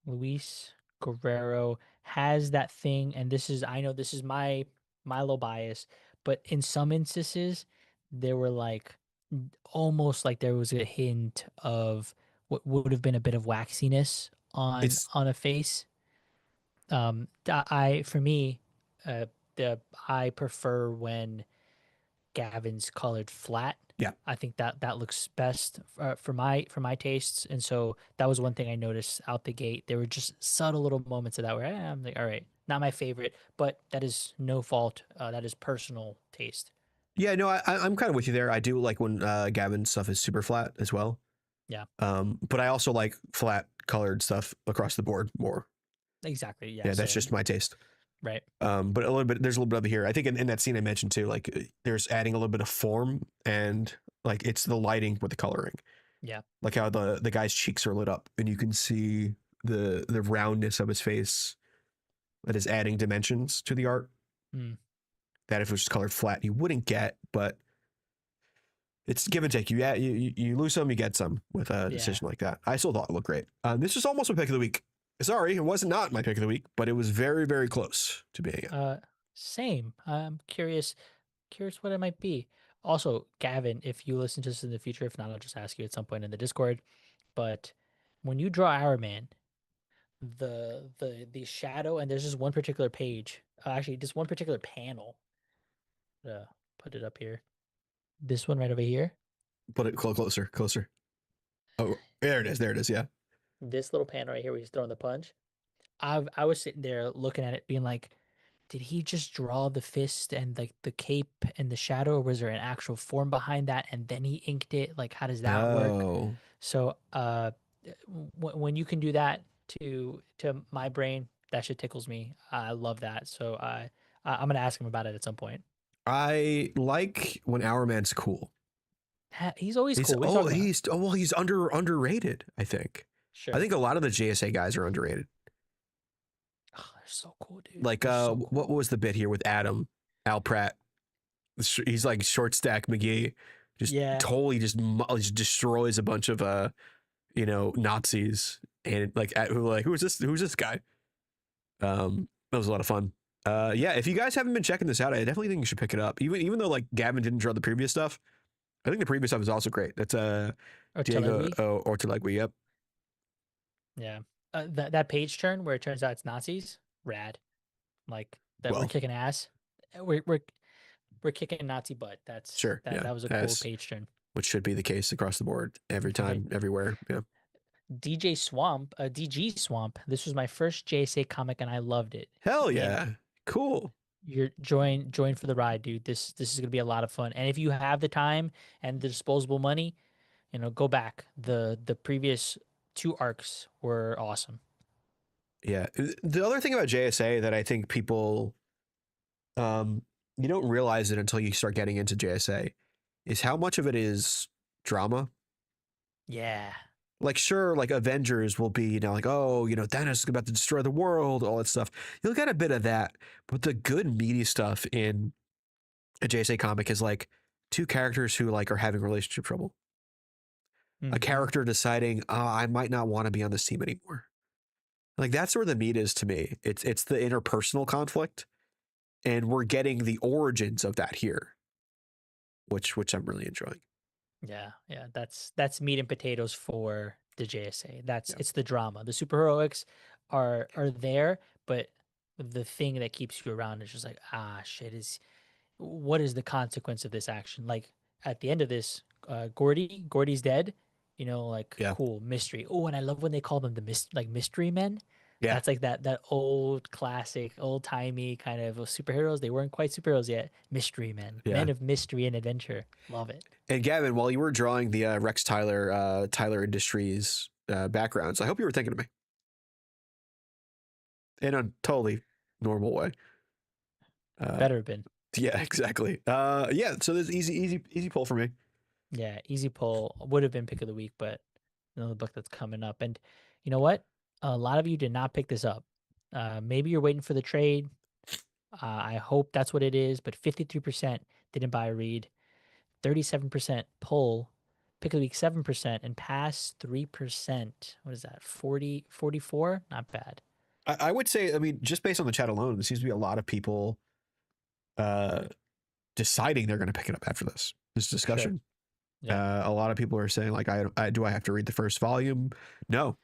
Luis Guerrero has that thing, and I know this is my little bias, but in some instances, there were like almost like there was a hint of what would have been a bit of waxiness It's on a face. I for me, uh, I prefer when Gavin's colored flat. yeah. I think that looks best for my tastes, and so that was one thing I noticed out the gate. There were just subtle little moments of that where I'm like, all right, not my favorite, but that is no fault. That is personal taste. Yeah, no, I'm kind of with you there. I do like when Gavin's stuff is super flat as well. Yeah, But I also like flat colored stuff across the board more. exactly. Yeah, Yeah, that's so just my taste. right. But a little bit, there's a little bit of it here. I think in that scene I mentioned too, like there's adding a little bit of form and like it's the lighting with the coloring. Yeah, Like how the guy's cheeks are lit up and you can see the roundness of his face that is adding dimensions to the art mm, that if it was just colored flat you wouldn't get, but it's give and take. You lose some, you get some with a yeah. decision like that. I still thought it looked great. This was almost my pick of the week. Sorry, it was not my pick of the week, but it was very, very close to being it. Same. I'm curious what it might be. Also, Gavin, if you listen to this in the future, if not, I'll just ask you at some point in the Discord. But when you draw Our Man, the shadow, and there's just one particular page, actually just one particular panel. Put it up here. This one right over here. Put it closer. Oh, there it is. There it is. Yeah. This little panel right here where he's throwing the punch. I was sitting there looking at it, being like, did he just draw the fist and like the cape and the shadow, or was there an actual form behind that and then he inked it? Like, how does that work? Oh, So, when you can do that to my brain, that shit tickles me. I love that. So I'm gonna ask him about it at some point. I like when Our Man's cool. He's always He's cool. What are you talking about? he's underrated. I think. I Sure. think a lot of the JSA guys are underrated. Oh, they're so cool, dude. Like They're so what cool. was the bit here with Adam Al Pratt? He's like short stack McGee, just Yeah. totally just destroys a bunch of Nazis and who's this guy? That was a lot of fun. Yeah, if you guys haven't been checking this out, I definitely think you should pick it up. Even though like Gavin didn't draw the previous stuff, I think the previous stuff is also great. That's Or Diego Telegui. Ortelegui. Yep. Yeah. That page turn where it turns out it's Nazis. Rad. Like that we're Well, kicking ass. We're kicking Nazi butt. sure. Yeah. That was a cool As page turn. which should be the case across the board every Right. time, everywhere. Yeah. DG Swamp. This was my first JSA comic and I loved it. Hell Man, yeah. Cool. you're join for the ride, dude. This is gonna be a lot of fun. And if you have the time and the disposable money, go back. The previous two arcs were awesome. Yeah. The other thing about JSA that I think people you don't realize it until you start getting into JSA is how much of it is drama. Yeah. Like sure, like Avengers will be, like, oh, Thanos is about to destroy the world, all that stuff. You'll get a bit of that, but the good meaty stuff in a JSA comic is like two characters who like are having relationship trouble. A Mhm. character deciding, I might not want to be on this team anymore. Like that's where the meat is to me. It's the interpersonal conflict, and we're getting the origins of that here, which I'm really enjoying. Yeah, yeah. That's meat and potatoes for the JSA. Yeah. It's the drama. The superheroics are there, but the thing that keeps you around is just like, shit, is what is the consequence of this action? Like at the end of this, Gordy's dead. Like Yeah. cool mystery. Oh, and I love when they call them like mystery men. Yeah. That's like that old classic, old timey kind of superheroes. They weren't quite superheroes yet. Mystery men, Yeah. men of mystery and adventure. Love it. And Gavin, while you were drawing the Rex Tyler Industries backgrounds, I hope you were thinking of me in a totally normal way. Better have been. Yeah, exactly. Yeah, so there's easy pull for me. Yeah, easy pull would have been pick of the week, but another book that's coming up. And you know what? A lot of you did not pick this up. Maybe you're waiting for the trade. I hope that's what it is. But 53% didn't buy a read, 37% pull, pick of the week 7%, and pass 3%. What is that? 44? Not bad. I would say, I mean, just based on the chat alone, there seems to be a lot of people deciding they're going to pick it up after this Sure. discussion. Yeah. A lot of people are saying like, do I have to read the first volume? No,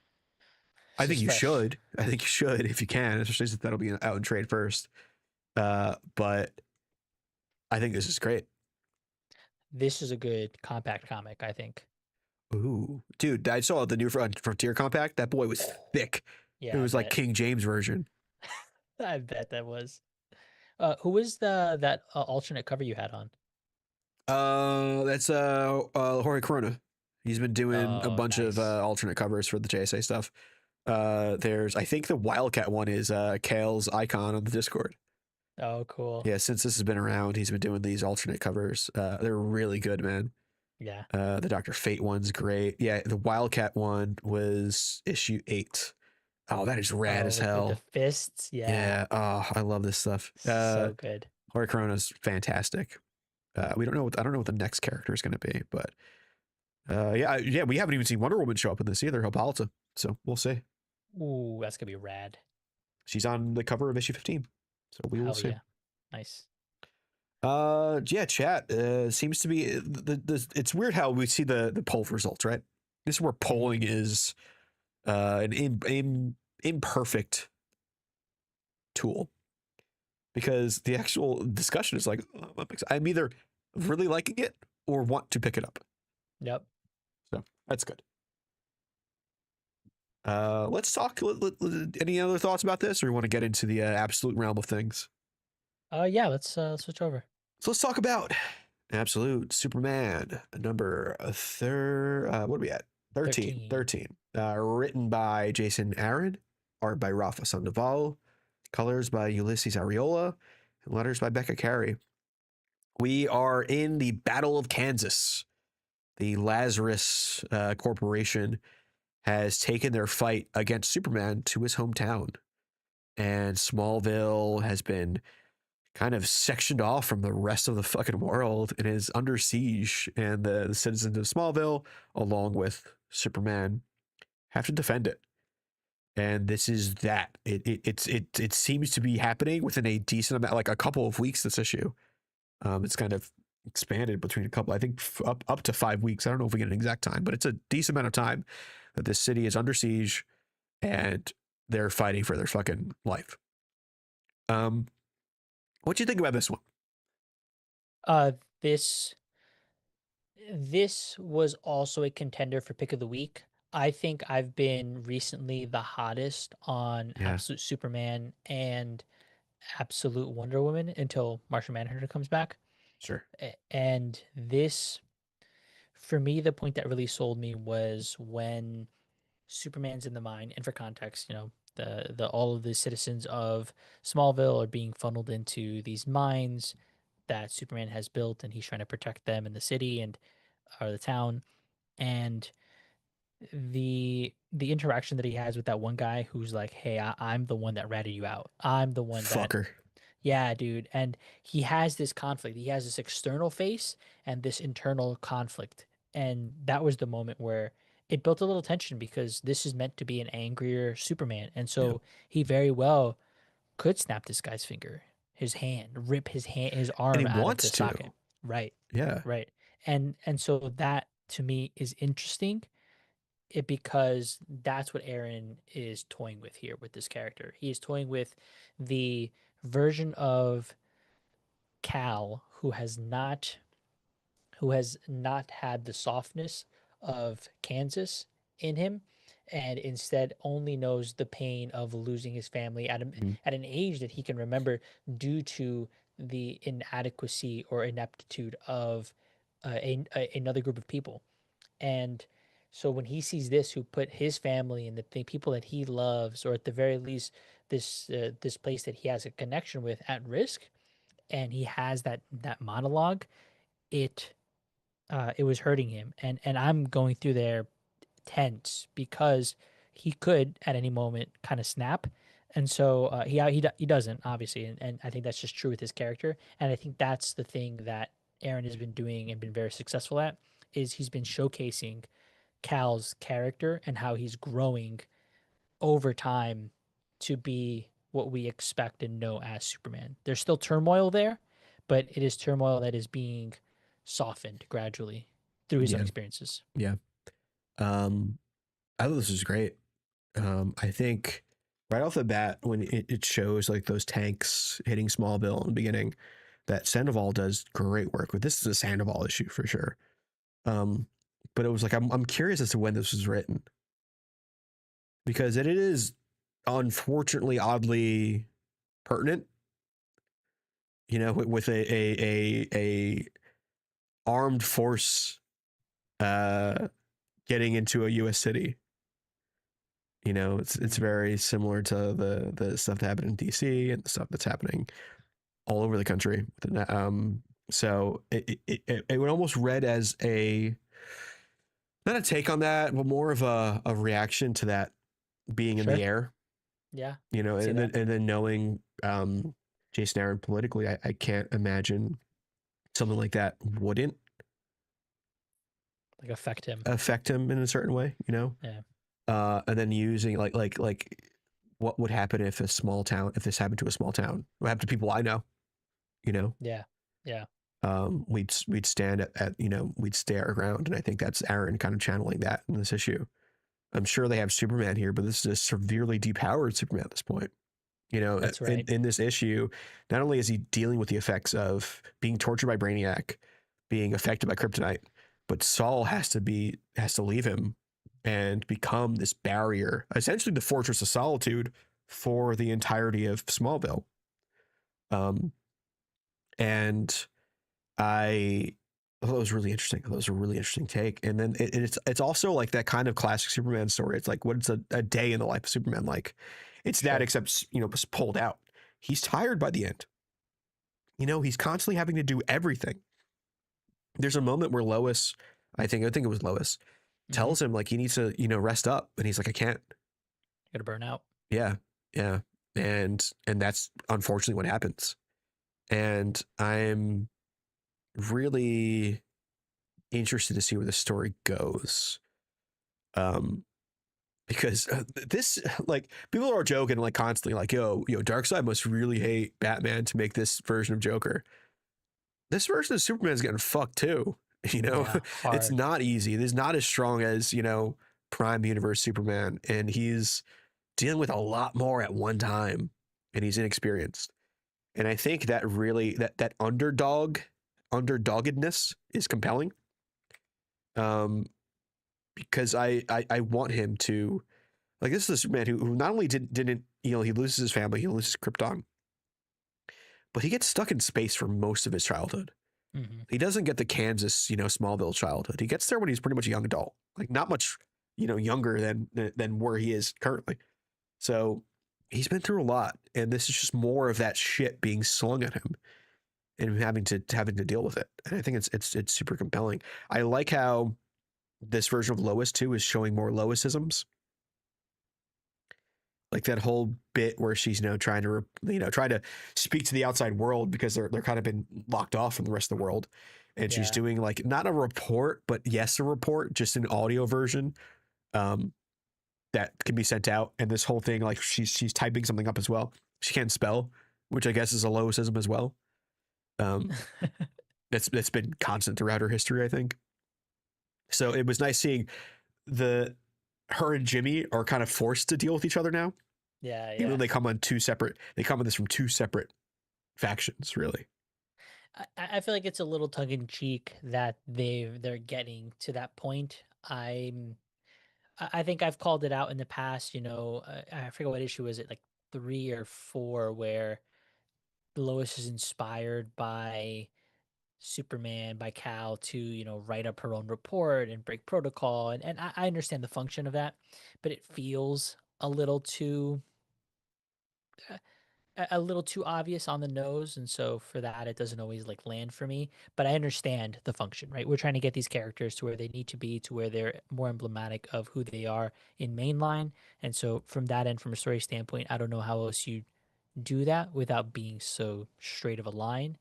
I This think is you fresh. should. I think you should if you can, especially since that'll be out in trade first. But I think this is great. This is a good compact comic, I think. Ooh, dude, I saw the new Frontier compact. That boy was thick. Yeah, It I was like bet. King James version. I bet that was. Who was that alternate cover you had on? That's Jorge Corona. He's been doing a Oh, bunch of nice. alternate covers for the JSA stuff. There's I think the Wildcat one is Kale's icon on the Discord. Oh, cool. Yeah, since this has been around, he's been doing these alternate covers. They're really good, man. Yeah. The Dr. Fate one's great. Yeah, the Wildcat one was issue 8. Oh, that is rad Oh, as with the hell. fists. Yeah. Yeah. Oh, I love this stuff. So good. Jorge Corona's fantastic. We don't know. I don't know what the next character is going to be, but yeah. We haven't even seen Wonder Woman show up in this either, Hippolyta. So we'll see. Ooh, that's gonna be rad. She's on the cover of issue 15, so we will Hell see. yeah. Nice. Yeah, chat seems to be it's weird how we see the poll results, right? This is where polling is an imperfect tool, because the actual discussion is like, I'm either really liking it or want to pick it up. Yep. So that's good. Let's talk. Any other thoughts about this, or you want to get into the absolute realm of things? Yeah, let's switch over. So let's talk about Absolute Superman number what are we at? 13. 13. Written by Jason Aaron, art by Rafa Sandoval, colors by Ulysses Ariola, Letters by Becca Carey. We are in the Battle of Kansas. The Lazarus Corporation has taken their fight against Superman to his hometown. And Smallville has been kind of sectioned off from the rest of the fucking world and is under siege. And the citizens of Smallville, along with Superman, have to defend it. And this is that. It seems to be happening within a decent amount, like a couple of weeks. This issue, it's kind of expanded between a couple. I think up to 5 weeks. I don't know if we get an exact time, but it's a decent amount of time that this city is under siege, and they're fighting for their fucking life. What do you think about this one? This was also a contender for pick of the week. I think I've been recently the hottest on Yeah, Absolute Superman and Absolute Wonder Woman until Martian Manhunter comes back. sure. And this, for me, the point that really sold me was when Superman's in the mine. And for context, the all of the citizens of Smallville are being funneled into these mines that Superman has built, and he's trying to protect them in the city and or the town. And the interaction that he has with that one guy who's like, "Hey, I'm the one that ratted you out. I'm the one that." Fucker. Yeah, dude. And he has this conflict. He has this external face and this internal conflict. And that was the moment where it built a little tension because this is meant to be an angrier Superman. And Yeah. so he very well could snap this guy's finger, his hand, rip his And he arm out of wants the to. socket. Right. Yeah. Right. And so that to me is interesting because that's what Aaron is toying with here with this character. He is toying with the version of Cal who has not had the softness of Kansas in him and instead only knows the pain of losing his family Mhm. at an age that he can remember due to the inadequacy or ineptitude of another group of people. And so when he sees this, who put his family and the people that he loves, or at the very least, this place that he has a connection with at risk, and he has that monologue, it it was hurting him, and I'm going through there tense because he could at any moment kind of snap, and so he doesn't obviously, and I think that's just true with his character, and I think that's the thing that Aaron has been doing and been very successful at is he's been showcasing Cal's character and how he's growing over time to be what we expect and know as Superman. There's still turmoil there, but it is turmoil that is being softened gradually through his own Yeah. experiences. Yeah. I thought this was great. I think right off the bat, when it shows like those tanks hitting Smallville in the beginning, that Sandoval does great work. But this is a Sandoval issue for sure. Um, but it was like I'm curious as to when this was written because it is unfortunately oddly pertinent. You know, with a armed force getting into a U.S. city. You know, it's very similar to the stuff that happened in DC and the stuff that's happening all over the country. So it would almost read as a not a take on that, but more of a reaction to that being in the Sure. air. Yeah. You know, See that. and then knowing Jason Aaron politically, I can't imagine something like that wouldn't Like affect him. affect him in a certain way. You know, Yeah. and then using like what would happen if if this happened to a small town? What happened to people I know? You know, Yeah. Yeah. we'd stand at we'd stare around, and I think that's Aaron kind of channeling that in this issue. I'm sure they have Superman here, but this is a severely depowered Superman at this point. You know, That's right. in this issue, not only is he dealing with the effects of being tortured by Brainiac, being affected by kryptonite, but Saul has to leave him and become this barrier, essentially the fortress of solitude for the entirety of Smallville. And I thought it was really interesting. I thought it was a really interesting take. And then it's also like that kind of classic Superman story. It's like what's a day in the life of Superman like? It's that Sure. except was pulled out. He's tired by the end. he's constantly having to do everything. There's a moment where Lois, I think it was Lois, Mm-hmm. tells him like he needs to, rest up, and he's like, I can't. Gotta burn out. Yeah, yeah, and that's unfortunately what happens. And I'm really interested to see where the story goes. Um, because this, like, people are joking like constantly, like, yo, Darkseid must really hate Batman to make this version of Joker. This version of Superman is getting fucked too. You know, Yeah, it's hard. not easy. It is not as strong as Prime Universe Superman, and he's dealing with a lot more at one time, and he's inexperienced. And I think that really that underdoggedness is compelling. Um, because I want him to, like, this is a Superman who not only didn't he loses his family, he loses Krypton, but he gets stuck in space for most of his childhood. Hmm. He doesn't get the Kansas, Smallville childhood. He gets there when he's pretty much a young adult, like not much, younger than where he is currently. So he's been through a lot, and this is just more of that shit being slung at him and having to deal with it. And I think it's super compelling. I like how this version of Lois too is showing more Loisisms, like that whole bit where she's trying to speak to the outside world because they're kind of been locked off from the rest of the world, and she's Yeah. doing like not a report but yes a report, just an audio version, um that can be sent out. And this whole thing, like, she's typing something up as well. She can't spell, which I guess is a Loisism as well. um that's been constant throughout her history, I think. So it was nice seeing the her and Jimmy are kind of forced to deal with each other now, Yeah, even though yeah. they come on this from two separate factions, really. I feel like it's a little tongue in cheek that they're getting to that point. I think I've called it out in the past. I forget what issue is it, like 3 or 4, where Lois is inspired by Superman, by Cal to write up her own report and break protocol, and I understand the function of that, but it feels uh, a little too obvious on the nose, and so for that it doesn't always like land for me. But I understand the function, right? We're trying to get these characters to where they need to be, to where they're more emblematic of who they are in mainline. And so from that end, from a story standpoint, I don't know how else you do that without being so straight of a line.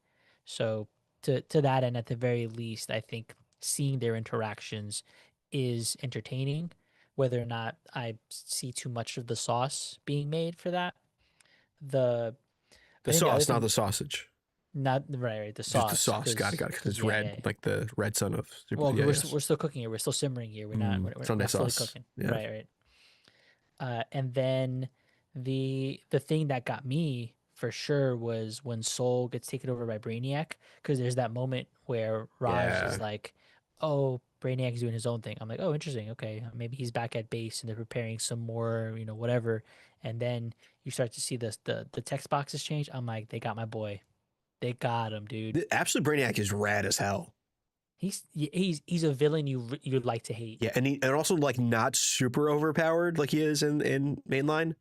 So to that end, at the very least, I think seeing their interactions is entertaining. Whether or not I see too much of the sauce being made for that, the The I think the other sauce, not thing, the sausage. not right, the Just the sauce, sauce. Got it, because got it. Because it's yeah, red, yeah, yeah. like the red son of Super. Well, 'cause Yeah, we're yes. still cooking here. We're still simmering here. We're not we're Sunday not fully sauce. cooking. Yeah. Right, right. And then the thing that got me for sure was when Soul gets taken over by Brainiac, because there's that moment where Raj is Yeah. like, "Oh, Brainiac's doing his own thing." I'm like, "Oh, interesting. Okay, maybe he's back at base and they're preparing some more, whatever." And then you start to see the text boxes change. I'm like, "They got my boy. They got him, dude. Absolute Brainiac is rad as hell. He's a villain you'd like to hate." Yeah, and also like not super overpowered like he is in mainline.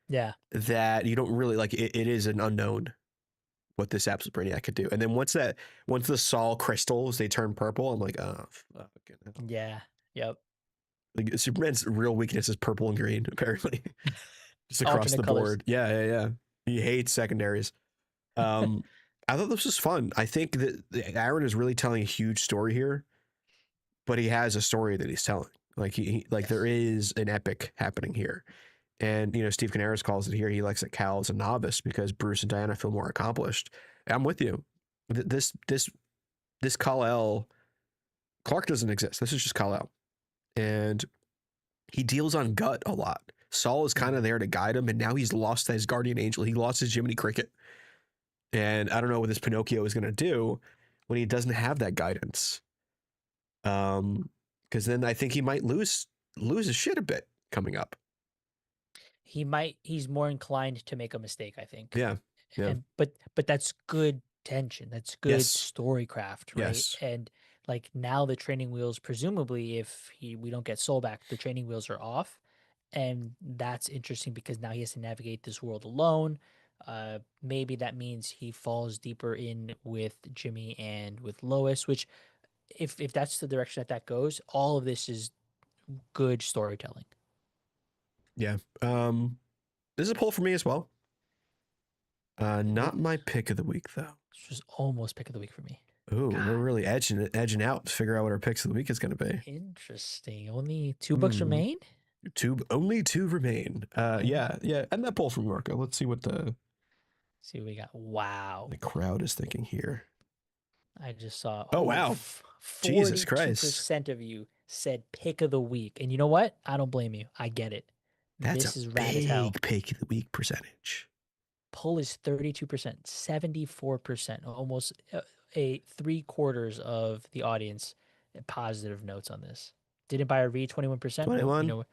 Yeah, That you don't really like. It is an unknown what this absolute Brainiac could do. And then once the Sol crystals they turn purple, I'm like, oh fucking hell. yeah, yep. Like Superman's real weakness is purple and green, apparently, just across Alternate the colors. board. Yeah, yeah, yeah. He hates secondaries. Um, I thought this was fun. I think that Aaron is really telling a huge story here, but he has a story that he's telling. Like like there Yes. is an epic happening here. And Steve Canaris calls it here. He likes that Cal is a novice because Bruce and Diana feel more accomplished. I'm with you. This Kal-El, Clark doesn't exist. This is just Kal-El, and he deals on gut a lot. Saul is kind of Mhm. there to guide him, and now he's lost his guardian angel. He lost his Jiminy Cricket, and I don't know what this Pinocchio is going to do when he doesn't have that guidance. Because then I think he might lose his shit a bit coming up. He's more inclined to make a mistake, I think. Yeah, yeah, And but that's good tension. That's good yes, storycraft, right? yes. And like now the training wheels, presumably if we don't get Soul back, the training wheels are off. And that's interesting because now he has to navigate this world alone. Maybe that means he falls deeper in with Jimmy and with Lois, which if that's the direction that goes, all of this is good storytelling. Yeah. This is a pull for me as well. Not my pick of the week though. This was almost pick of the week for me. Ooh, we're God, really edging out to figure out what our picks of the week is going to be. interesting. Only two books remain. Only two remain. Oh, Yeah, and that poll from Marco. Let's see what see what we got. Wow. the crowd is thinking here. I just saw, Oh wow, Jesus Christ, 42% of you said pick of the week. And you know what? I don't blame you. I get it. that's a This is rad as hell. big pick of the week percentage. Pull is 32%, 74%, almost a 3/4 of the audience positive notes on this. Didn't buy a read 21%. Well, 21.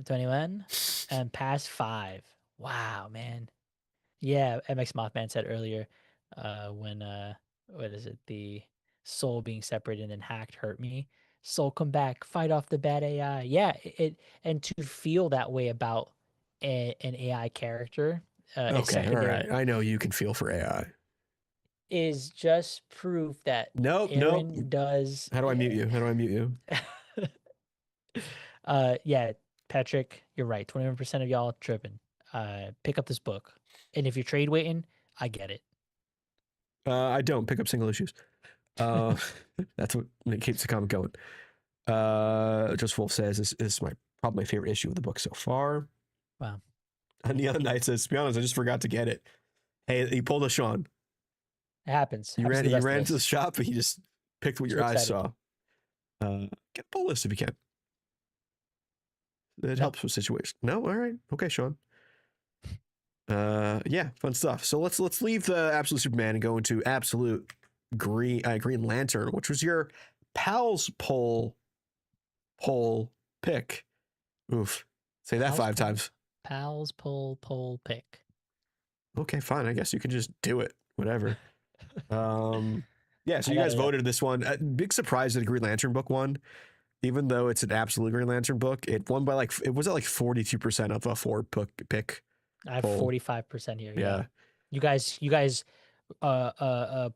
21 and pass 5. Wow, man. Yeah, MX Mothman said earlier, when what is it? The soul being separated and then hacked hurt me. Soul come back, fight off the bad AI. Yeah, and to feel that way about an AI character, a Okay, all secondary, right. I know you can feel for AI. is just proof that Nope. Aaron does. How do I mute you? How do I mute you? Yeah, Patrick, you're right. 21% of y'all tripping. Pick up this book, and if you're trade waiting, I get it. I don't pick up single issues. That's what keeps the comic going. Just Wolf says this is probably my favorite issue of the book so far. Wow. And the other night says, to be honest, I just forgot to get it. Hey, he pulled a Sean. It happens. You Happens to the rest of ran to the us. shop, but he just picked what Too your eyes excited. saw. Get a pull list if you can. It No. helps with situation. No, all right, okay, Sean. Yeah, fun stuff. So let's leave the Absolute Superman and go into Absolute Green Lantern, which was your pals poll pick. Oof, say that Pals 5 poll. times. Pals poll pick. Okay, fine. I guess you can just do it. Whatever. Yeah. So I you guys gotta, voted this one. Big surprise that a Green Lantern book won, even though it's an absolute Green Lantern book. It won by it was at 42% of a 4 pick. I have Poll. 45% here. Yeah. You guys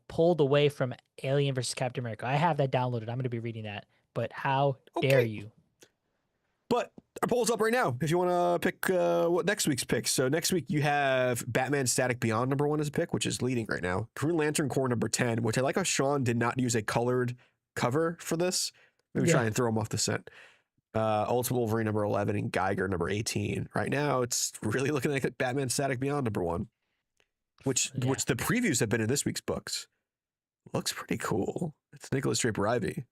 pulled away from Alien versus Captain America. I have that downloaded. I'm gonna be reading that. But how dare Okay. you? But our poll's up right now if you want to pick what next week's pick. So next week you have Batman Static Beyond #1 as a pick, which is leading right now. Green Lantern Corps #10, which I like how Sean did not use a colored cover for this. Maybe try and throw him off the scent. Ultimate Wolverine #11 and Geiger #18. Right now it's really looking like Batman Static Beyond #1, which the previews have been in this week's books. Looks pretty cool. It's Nicholas Draper Ivy.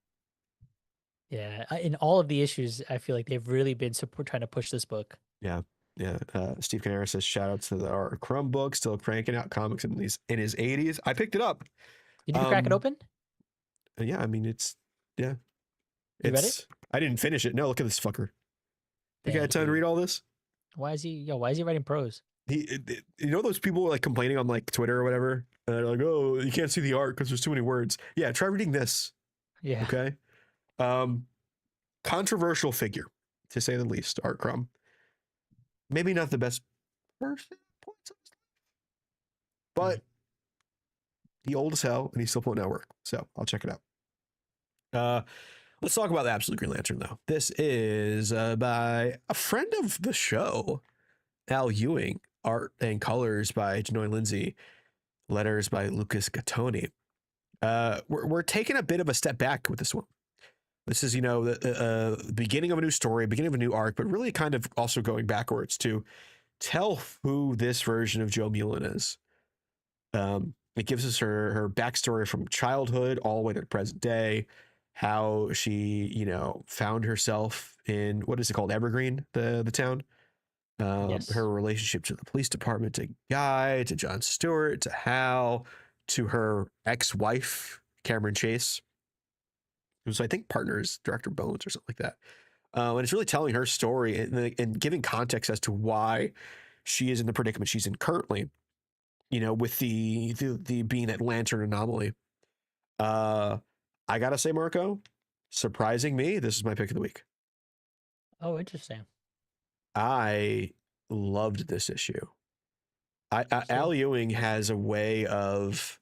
Yeah, in all of the issues, I feel like they've really been trying to push this book. Yeah. Steve Canara says, shout out to our Crumb book, still cranking out comics in his 80s. I picked it up. Did you crack it open? Yeah, I mean, it's. You read it? I didn't finish it. No, look at this fucker. You got time to read all this? Why is he writing prose? You know those people like complaining on like Twitter or whatever? And they're like, oh, you can't see the art because there's too many words. Yeah, try reading this. Yeah. Okay. Controversial figure, to say the least, Art Crumb. Maybe not the best person, but he old as hell and he's still putting out work. So I'll check it out. Let's talk about the Absolute Green Lantern, though. This is by a friend of the show, Al Ewing. Art and colors by Janoy Lindsay. Letters by Lucas Gattoni. We're taking a bit of a step back with this one. This is, the beginning of a new story, beginning of a new arc, but really kind of also going backwards to tell who this version of Joe Mullen is. It gives us her backstory from childhood all the way to the present day, how she, found herself in, what is it called? Evergreen, the town. Yes. Her relationship to the police department, to Guy, to John Stewart, to Hal, to her ex-wife, Cameron Chase, who's, I think, partners, Director Bones or something like that. And it's really telling her story and giving context as to why she is in the predicament she's in currently, with the being that Lantern anomaly. I gotta say, Marco, surprising me, this is my pick of the week. Oh, interesting. I loved this issue. So Al Ewing has a way of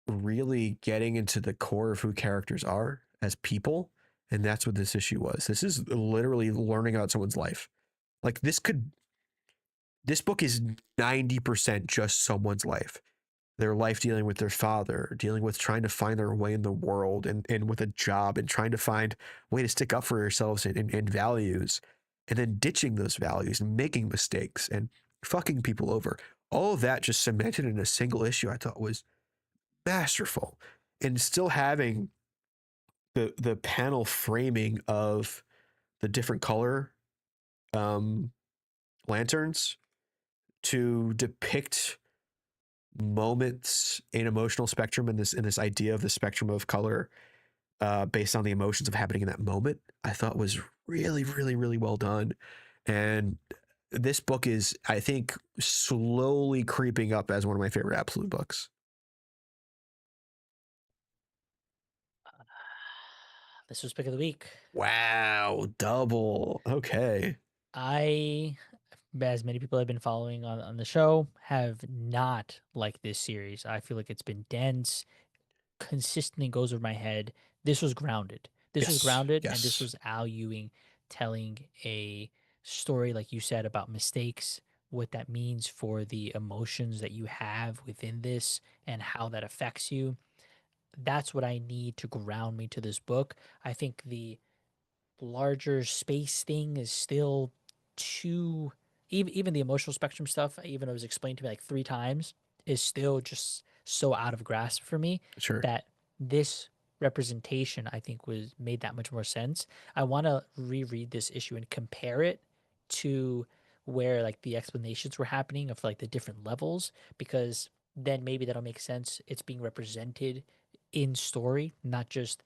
really getting into the core of who characters are as people, and that's what this issue was. This is literally learning about someone's life. Like this book is 90% just someone's life. Their life dealing with their father, dealing with trying to find their way in the world and with a job and trying to find a way to stick up for yourselves and values, and then ditching those values and making mistakes and fucking people over. All of that just cemented in a single issue I thought was masterful. And still having the panel framing of the different color um, lanterns to depict moments in emotional spectrum in this idea of the spectrum of color based on the emotions of happening in that moment, I thought was really, really, really well done. And this book is, I think, slowly creeping up as one of my favorite Absolute books. this was pick of the week. Wow, double. Okay. I, as many people have been following on the show, have not liked this series. I feel like it's been dense, consistently goes over my head. This was grounded. This was Yes. grounded, and this Yes. was Al Ewing telling a story, like you said, about mistakes, what that means for the emotions that you have within this, and how that affects you. That's what I need to ground me to this book. I think the larger space thing is still too, even the emotional spectrum stuff, even it was explained to me like 3 times, is still just so out of grasp for me Sure. that this representation I think was made that much more sense. I want to reread this issue and compare it to where like the explanations were happening of like the different levels, because then maybe that'll make sense. It's being represented in story, not just,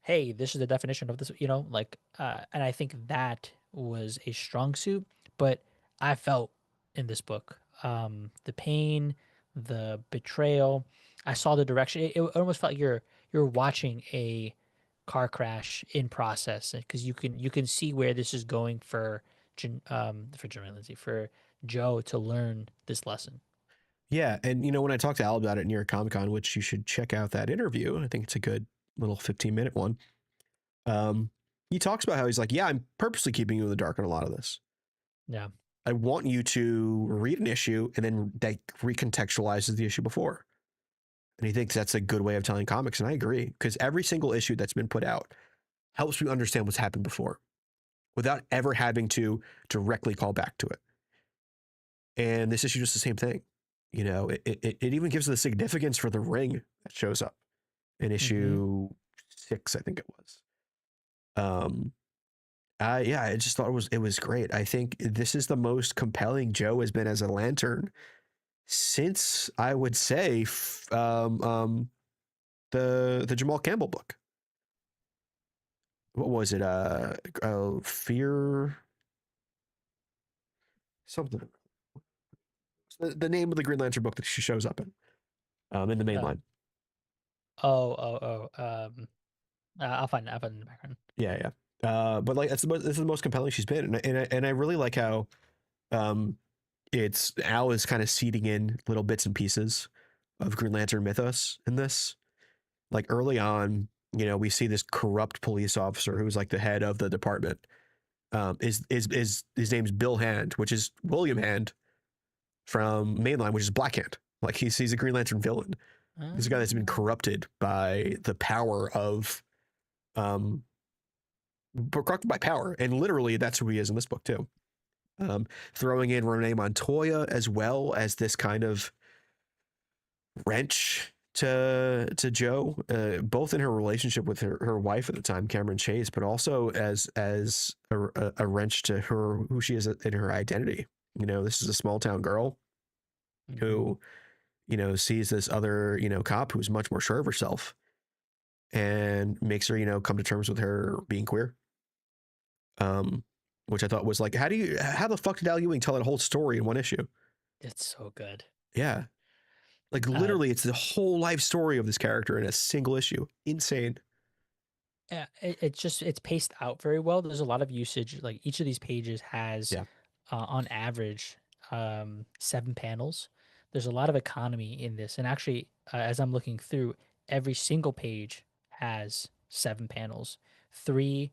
hey, this is the definition of this, like, and I think that was a strong suit. But I felt in this book, the pain, the betrayal. I saw the direction. It almost felt like you're watching a car crash in process, because you can see where this is going for for Jim and Lindsay, for Joe to learn this lesson. Yeah. And, when I talked to Al about it near Comic Con, which you should check out that interview, I think it's a good little 15-minute one. He talks about how he's like, yeah, I'm purposely keeping you in the dark on a lot of this. Yeah. I want you to read an issue and then that recontextualizes the issue before. And he thinks that's a good way of telling comics. And I agree, because every single issue that's been put out helps me understand what's happened before without ever having to directly call back to it. And this issue is just the same thing. It even gives the significance for the ring that shows up in Mm-hmm. issue 6, I think it was. Yeah, I just thought it was great. I think this is the most compelling Joe has been as a Lantern since, I would say, the Jamal Campbell book. What was it? Fear something. The name of the Green Lantern book that she shows up in the main Uh, line. I'll find it in the background. Yeah, yeah. But like this is the most compelling she's been, and I really like how um it's Al is kind of seeding in little bits and pieces of Green Lantern mythos in this. Like early on, we see this corrupt police officer who's like the head of the department. Is his name's Bill Hand, which is William Hand from Mainline, which is Black Hand. Like he's a Green Lantern villain. He's a guy that's been Uh, corrupted by the power of um corrupted by power, and literally that's who he is in this book too. Throwing in Renee Montoya as well as this kind of wrench to Joe, both in her relationship with her wife at the time, Cameron Chase, but also as a wrench to her who she is in her identity. This is a small town girl mhm. who sees this other cop who's much more sure of herself and makes her come to terms with her being queer. Um, which I thought was like, how the fuck did Al Ewing tell that whole story in one issue? It's so good. Yeah, like Uh, literally, it's the whole life story of this character in a single issue. Insane. yeah, it's paced out very well. There's a lot of usage. Like each of these pages has, Yeah. on average, 7 panels. There's a lot of economy in this, and actually, as I'm looking through, every single page has 7 panels, 3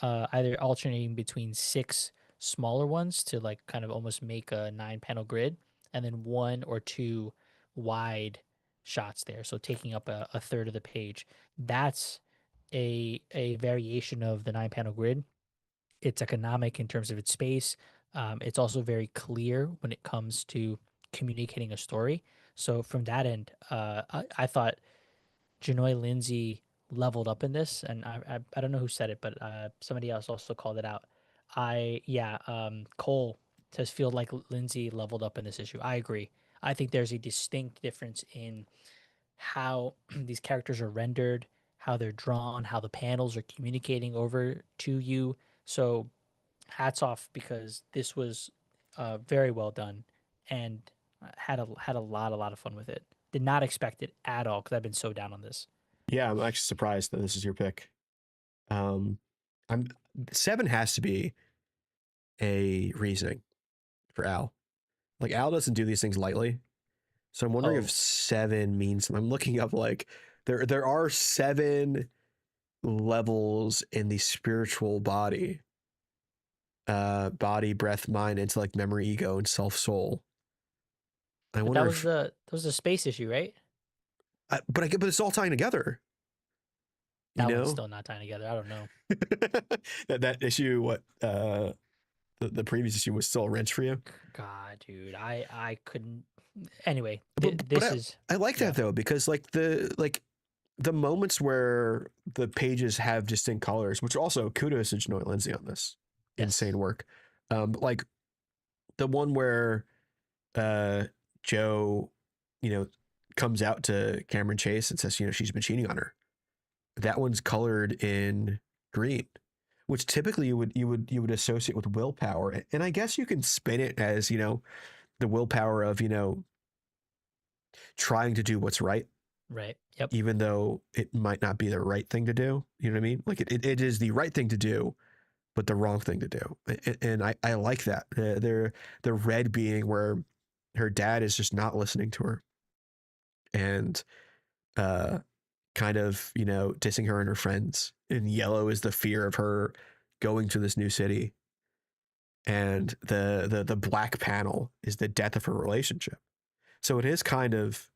either alternating between 6 smaller ones to like kind of almost make a 9 panel grid, and then 1 or 2 wide shots there, so taking up a third of the page. That's a variation of the 9 panel grid. It's economic in terms of its space. It's also very clear when it comes to communicating a story. So from that end, I thought Janoi Lindsay leveled up in this, and I don't know who said it, but somebody else also called it out. Cole says feel like Lindsay leveled up in this issue. I agree. I think there's a distinct difference in how these characters are rendered, how they're drawn, how the panels are communicating over to you. So hats off because this was very well done and had a lot of fun with it. Did not expect it at all because I've been so down on this. Yeah, I'm actually surprised that this is your pick. Um, I'm 7 has to be a reasoning for Al. Like Al doesn't do these things lightly, so I'm wondering if Oh, 7 means. I'm looking up like there are 7 levels in the spiritual body, body, breath, mind, intellect, memory, ego, and self soul. I but wonder if, that was the space issue, right? but I get, but it's all tying together. You That one's know, still not tying together. I don't know. that issue, what the previous issue was still a wrench for you. God, dude, I couldn't. Anyway, But this is I like yeah. that though because like the moments where the pages have distinct colors, which also kudos to Janoy Lindsay on this Yes. insane work. Like the one where uh Joe, you know, comes out to Cameron Chase and says, you know, she's been cheating on her. That one's colored in green, which typically you would associate with willpower. And I guess you can spin it as, you know, the willpower of, you know, trying to do what's right, Right. Yep. even though it might not be the right thing to do. You know what I mean? Like it is the right thing to do, but the wrong thing to do. And I like that. The red being where her dad is just not listening to her and uh, kind of, you know, dissing her and her friends. And yellow is the fear of her going to this new city. And the black panel is the death of her relationship. So it is kind of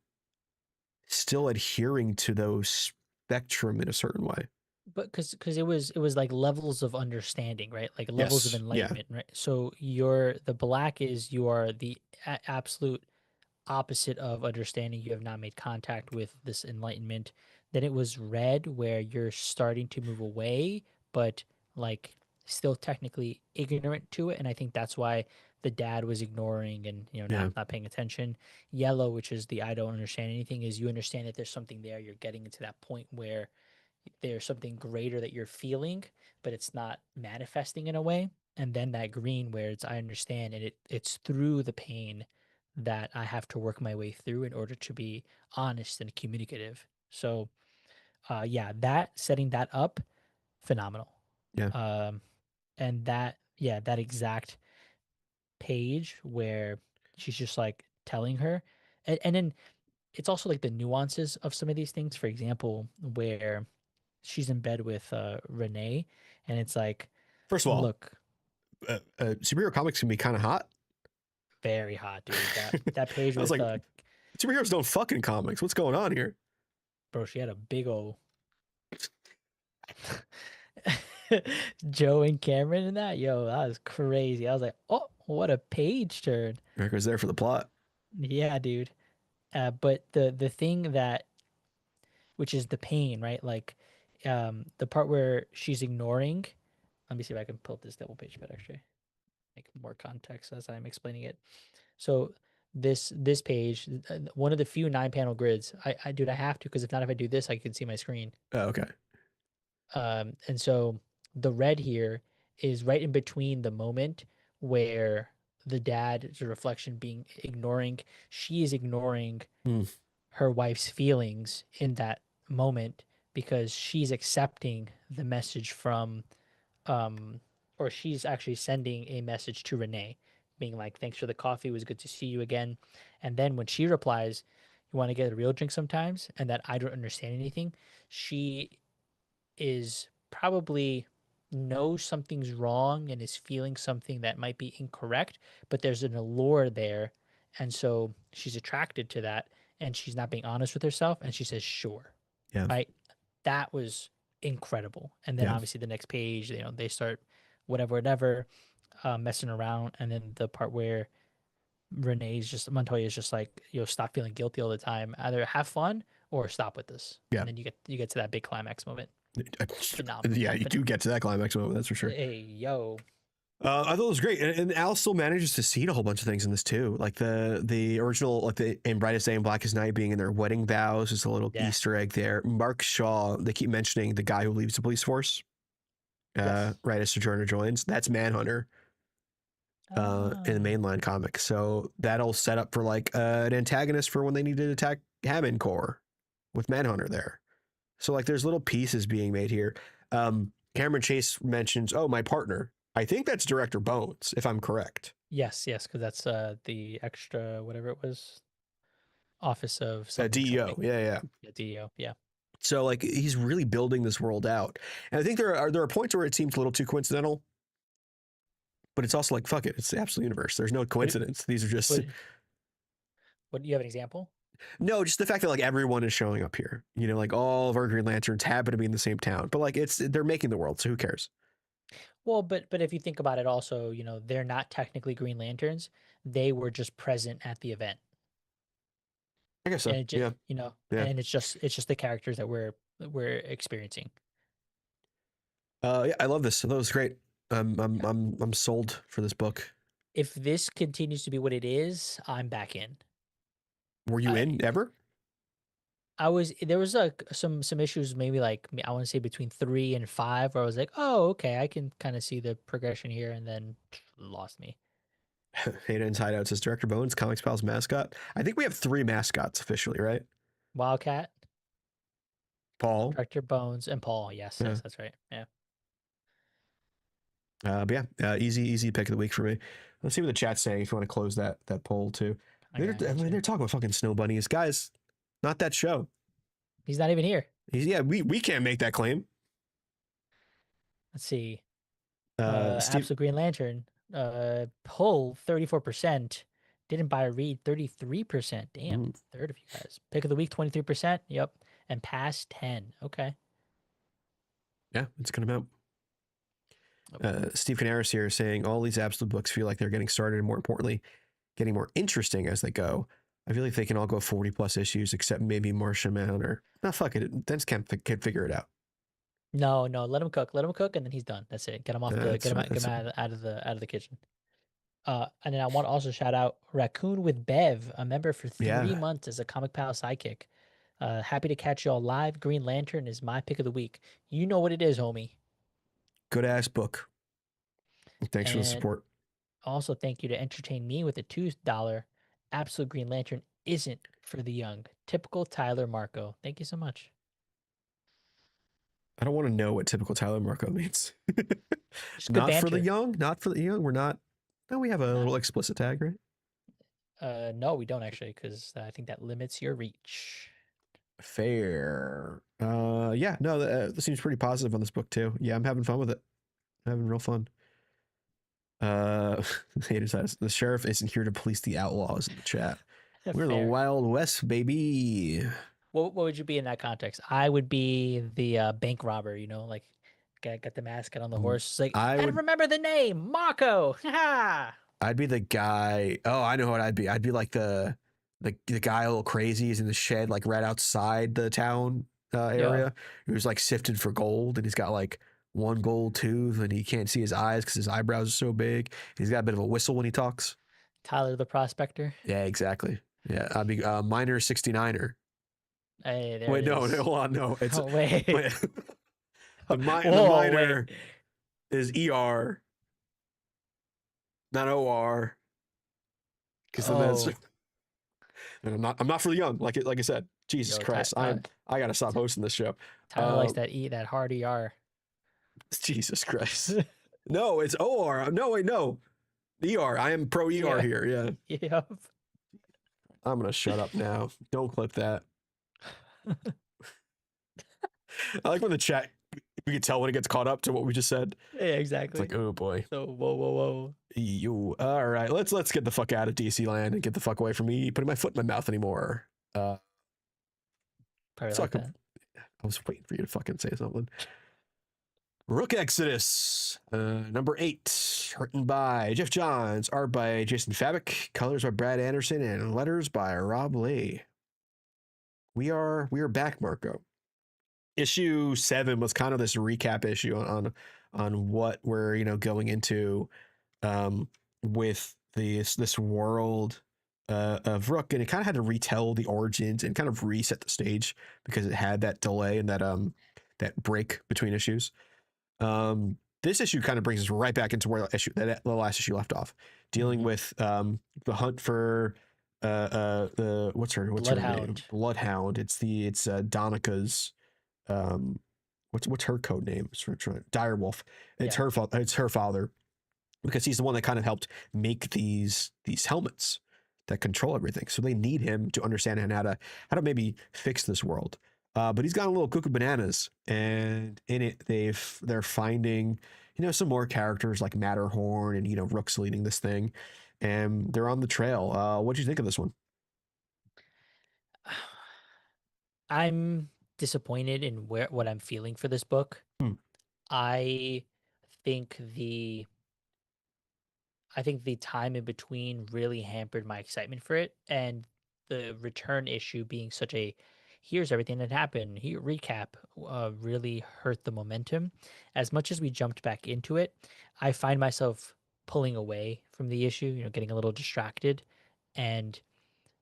still adhering to those spectrum in a certain way. But because it was like levels of understanding, right? Like levels of Yes. Yeah. enlightenment, right? So you're the black is you are the absolute opposite of understanding. You have not made contact with this enlightenment. Then it was red where you're starting to move away, but like still technically ignorant to it. And I think that's why the dad was ignoring and Yeah. not paying attention. Yellow, which is the I don't understand anything, is you understand that there's something there. You're getting into that point where there's something greater that you're feeling, but it's not manifesting in a way. And then that green where it's I understand and it's through the pain that I have to work my way through in order to be honest and communicative. So yeah, that setting that up, phenomenal. Yeah. Um and that yeah, that exact page where she's just like telling her and then it's also like the nuances of some of these things. For example, where she's in bed with Renee, and it's like, First of all, look, superhero comics can be kind of hot. very hot, dude. That page I was with like, superheroes don't fuck in comics. What's going on here? bro, she had a big old Joe and Cameron in that. Yo, that was crazy. I was like, oh, what a page turn. America's there for the plot. Yeah, dude. But the thing that which is the pain, right? Like, the part where she's ignoring. Let me see if I can pull up this double page better. Actually, make more context as I'm explaining it. So this page, one of the few 9 panel grids. I dude, I have to because if not, if I do this, I can see my screen. Oh, okay. And so the red here is right in between the moment where the dad's reflection being ignoring. She is ignoring Hmm. her wife's feelings in that moment because she's accepting the message from um or she's actually sending a message to Renee being like, "Thanks for the coffee. It was good to see you again." And then when she replies, "You want to get a real drink sometimes?" and that I don't understand anything, she is probably knows something's wrong and is feeling something that might be incorrect, but there's an allure there. And so she's attracted to that and she's not being honest with herself. And she says, sure. Yeah. Right. That was incredible. And then Yeah. obviously the next page, they start whatever, messing around. And then the part where Montoya is just like, stop feeling guilty all the time. Either have fun or stop with this. Yeah. And then you get to that big climax moment. Phenomenal. Yeah, you do get to that climax moment, that's for sure. Hey, yo. I thought it was great, and Al still manages to seed a whole bunch of things in this too, like the original, like the in Brightest Day and Blackest Night being in their wedding vows is a little Yeah. Easter egg there. Mark Shaw, they keep mentioning the guy who leaves the police force, Yes. right as Sojourner joins. That's Manhunter in the Ah. mainline comic, so that'll set up for like an antagonist for when they need to attack Hammond Corps with Manhunter there. So like there's little pieces being made here. Cameron Chase mentions, oh, my partner. I think that's Director Bones, if I'm correct. Yes, because that's the extra whatever it was, Office of something DEO. something. Yeah. Yeah, DEO. Yeah. So like he's really building this world out. And I think there are points where it seems a little too coincidental. But it's also like, fuck it, it's the absolute universe. There's no coincidence. These are just What do you have an example? no, just the fact that like everyone is showing up here. Like all of our Green Lanterns happen to be in the same town. But like they're making the world, so who cares? Well, but if you think about it also, they're not technically Green Lanterns. They were just present at the event. I guess And so. it just, Yeah. Yeah. and it's just the characters that we're experiencing. Yeah, I love this. That was great. I'm sold for this book. If this continues to be what it is, I'm back in. Were you I in ever? there was like some issues, maybe like I want to say between 3 and 5, where I was like, oh, okay, I can kind of see the progression here, and then lost me. Hayden's Hideout says Director Bones, Comics Pals mascot. I think we have 3 mascots officially, right? Wildcat, Paul. Director Bones, and Paul. Yes, Yeah. yes, that's right. Yeah. But yeah, easy pick of the week for me. Let's see what the chat's saying if you want to close that poll too. They're talking about fucking snow bunnies. Guys, not that show. He's not even here. We can't make that claim. Let's see. Steve, Absolute Green Lantern. Pull 34%. Didn't buy a read 33%. Damn, third of you guys. Pick of the week 23%. Yep. And pass 10. Okay. yeah, it's gonna come out. Steve Canaris here saying all these absolute books feel like they're getting started and more importantly, getting more interesting as they go. I feel like they can all go 40 plus issues except maybe Martian Manhunter. No, fuck it. Dennis can't figure it out. No, let him cook. Let him cook, and then he's done. That's it. Get him off the get him out of the kitchen. And then I want to also shout out Raccoon with Bev, a member for 3 months as a Comic Pal sidekick. Happy to catch y'all live. Green Lantern is my pick of the week. You know what it is, homie. Good ass book. Thanks for the support. Also, thank you to entertain me with a $2. Absolute Green Lantern isn't for the young. Typical Tyler Marco. Thank you so much. I don't want to know what typical Tyler Marco means. Just good not for the banter. young. Not for the young. We're not. No, we have a little explicit tag, right? No, we don't actually, because I think that limits your reach. Fair. Yeah. No, that seems pretty positive on this book too. Yeah, I'm having fun with it. I'm having real fun. Haters says the sheriff isn't here to police the outlaws in the chat. We're the Wild West, baby. What would you be in that context? I would be the bank robber, like got the mask, get on the horse. It's like I remember the name, Marco. I'd be the guy. Oh, I know what I'd be. I'd be like the guy a little crazy. He's in the shed, like right outside the town area. Who's like sifting for gold, and he's got like one gold tooth, and he can't see his eyes because his eyebrows are so big. He's got a bit of a whistle when he talks. Tyler the Prospector. Yeah, exactly. Yeah, I'd be Miner 69er. Hey, there wait, it no, is. hold on, no. It's wait. the Miner is ER, not OR. Because that's. And I'm not for the young, like I said. Jesus Christ, I gotta stop hosting this show. Tyler likes that hard ER. Jesus Christ. No, it's OR. No, wait, no. ER. I am pro ER Yeah. here. Yeah. Yep. I'm gonna shut up now. Don't clip that. I like when the chat, we can tell when it gets caught up to what we just said. Yeah, It's like, exactly. oh boy. So whoa. You. All right, let's get the fuck out of DC land and get the fuck away from me putting my foot in my mouth anymore. Probably like Suck. that. I was waiting for you to fucking say something. Rook Exodus, number 8, written by Jeff Johns, art by Jason Fabik, colors by Brad Anderson, and letters by Rob Lee. We are back, Marco. Issue 7 was kind of this recap issue on what we're going into with this world of Rook, and it kind of had to retell the origins and kind of reset the stage because it had that delay and that break between issues. This issue kind of brings us right back into where the last issue left off, dealing with the hunt for the what's her name? Bloodhound. It's Donica's what's her code name? Direwolf. It's Yeah. her father, because he's the one that kind of helped make these helmets that control everything. So they need him to understand how to maybe fix this world. But he's got a little cuckoo bananas, and in it they're finding some more characters like Matterhorn, and Rook's leading this thing, and they're on the trail. What do you think of this one? I'm disappointed in what I'm feeling for this book. Hmm. I think the time in between really hampered my excitement for it, and the return issue being such a here's everything that happened, here recap, really hurt the momentum. As much as we jumped back into it, I find myself pulling away from the issue, getting a little distracted, and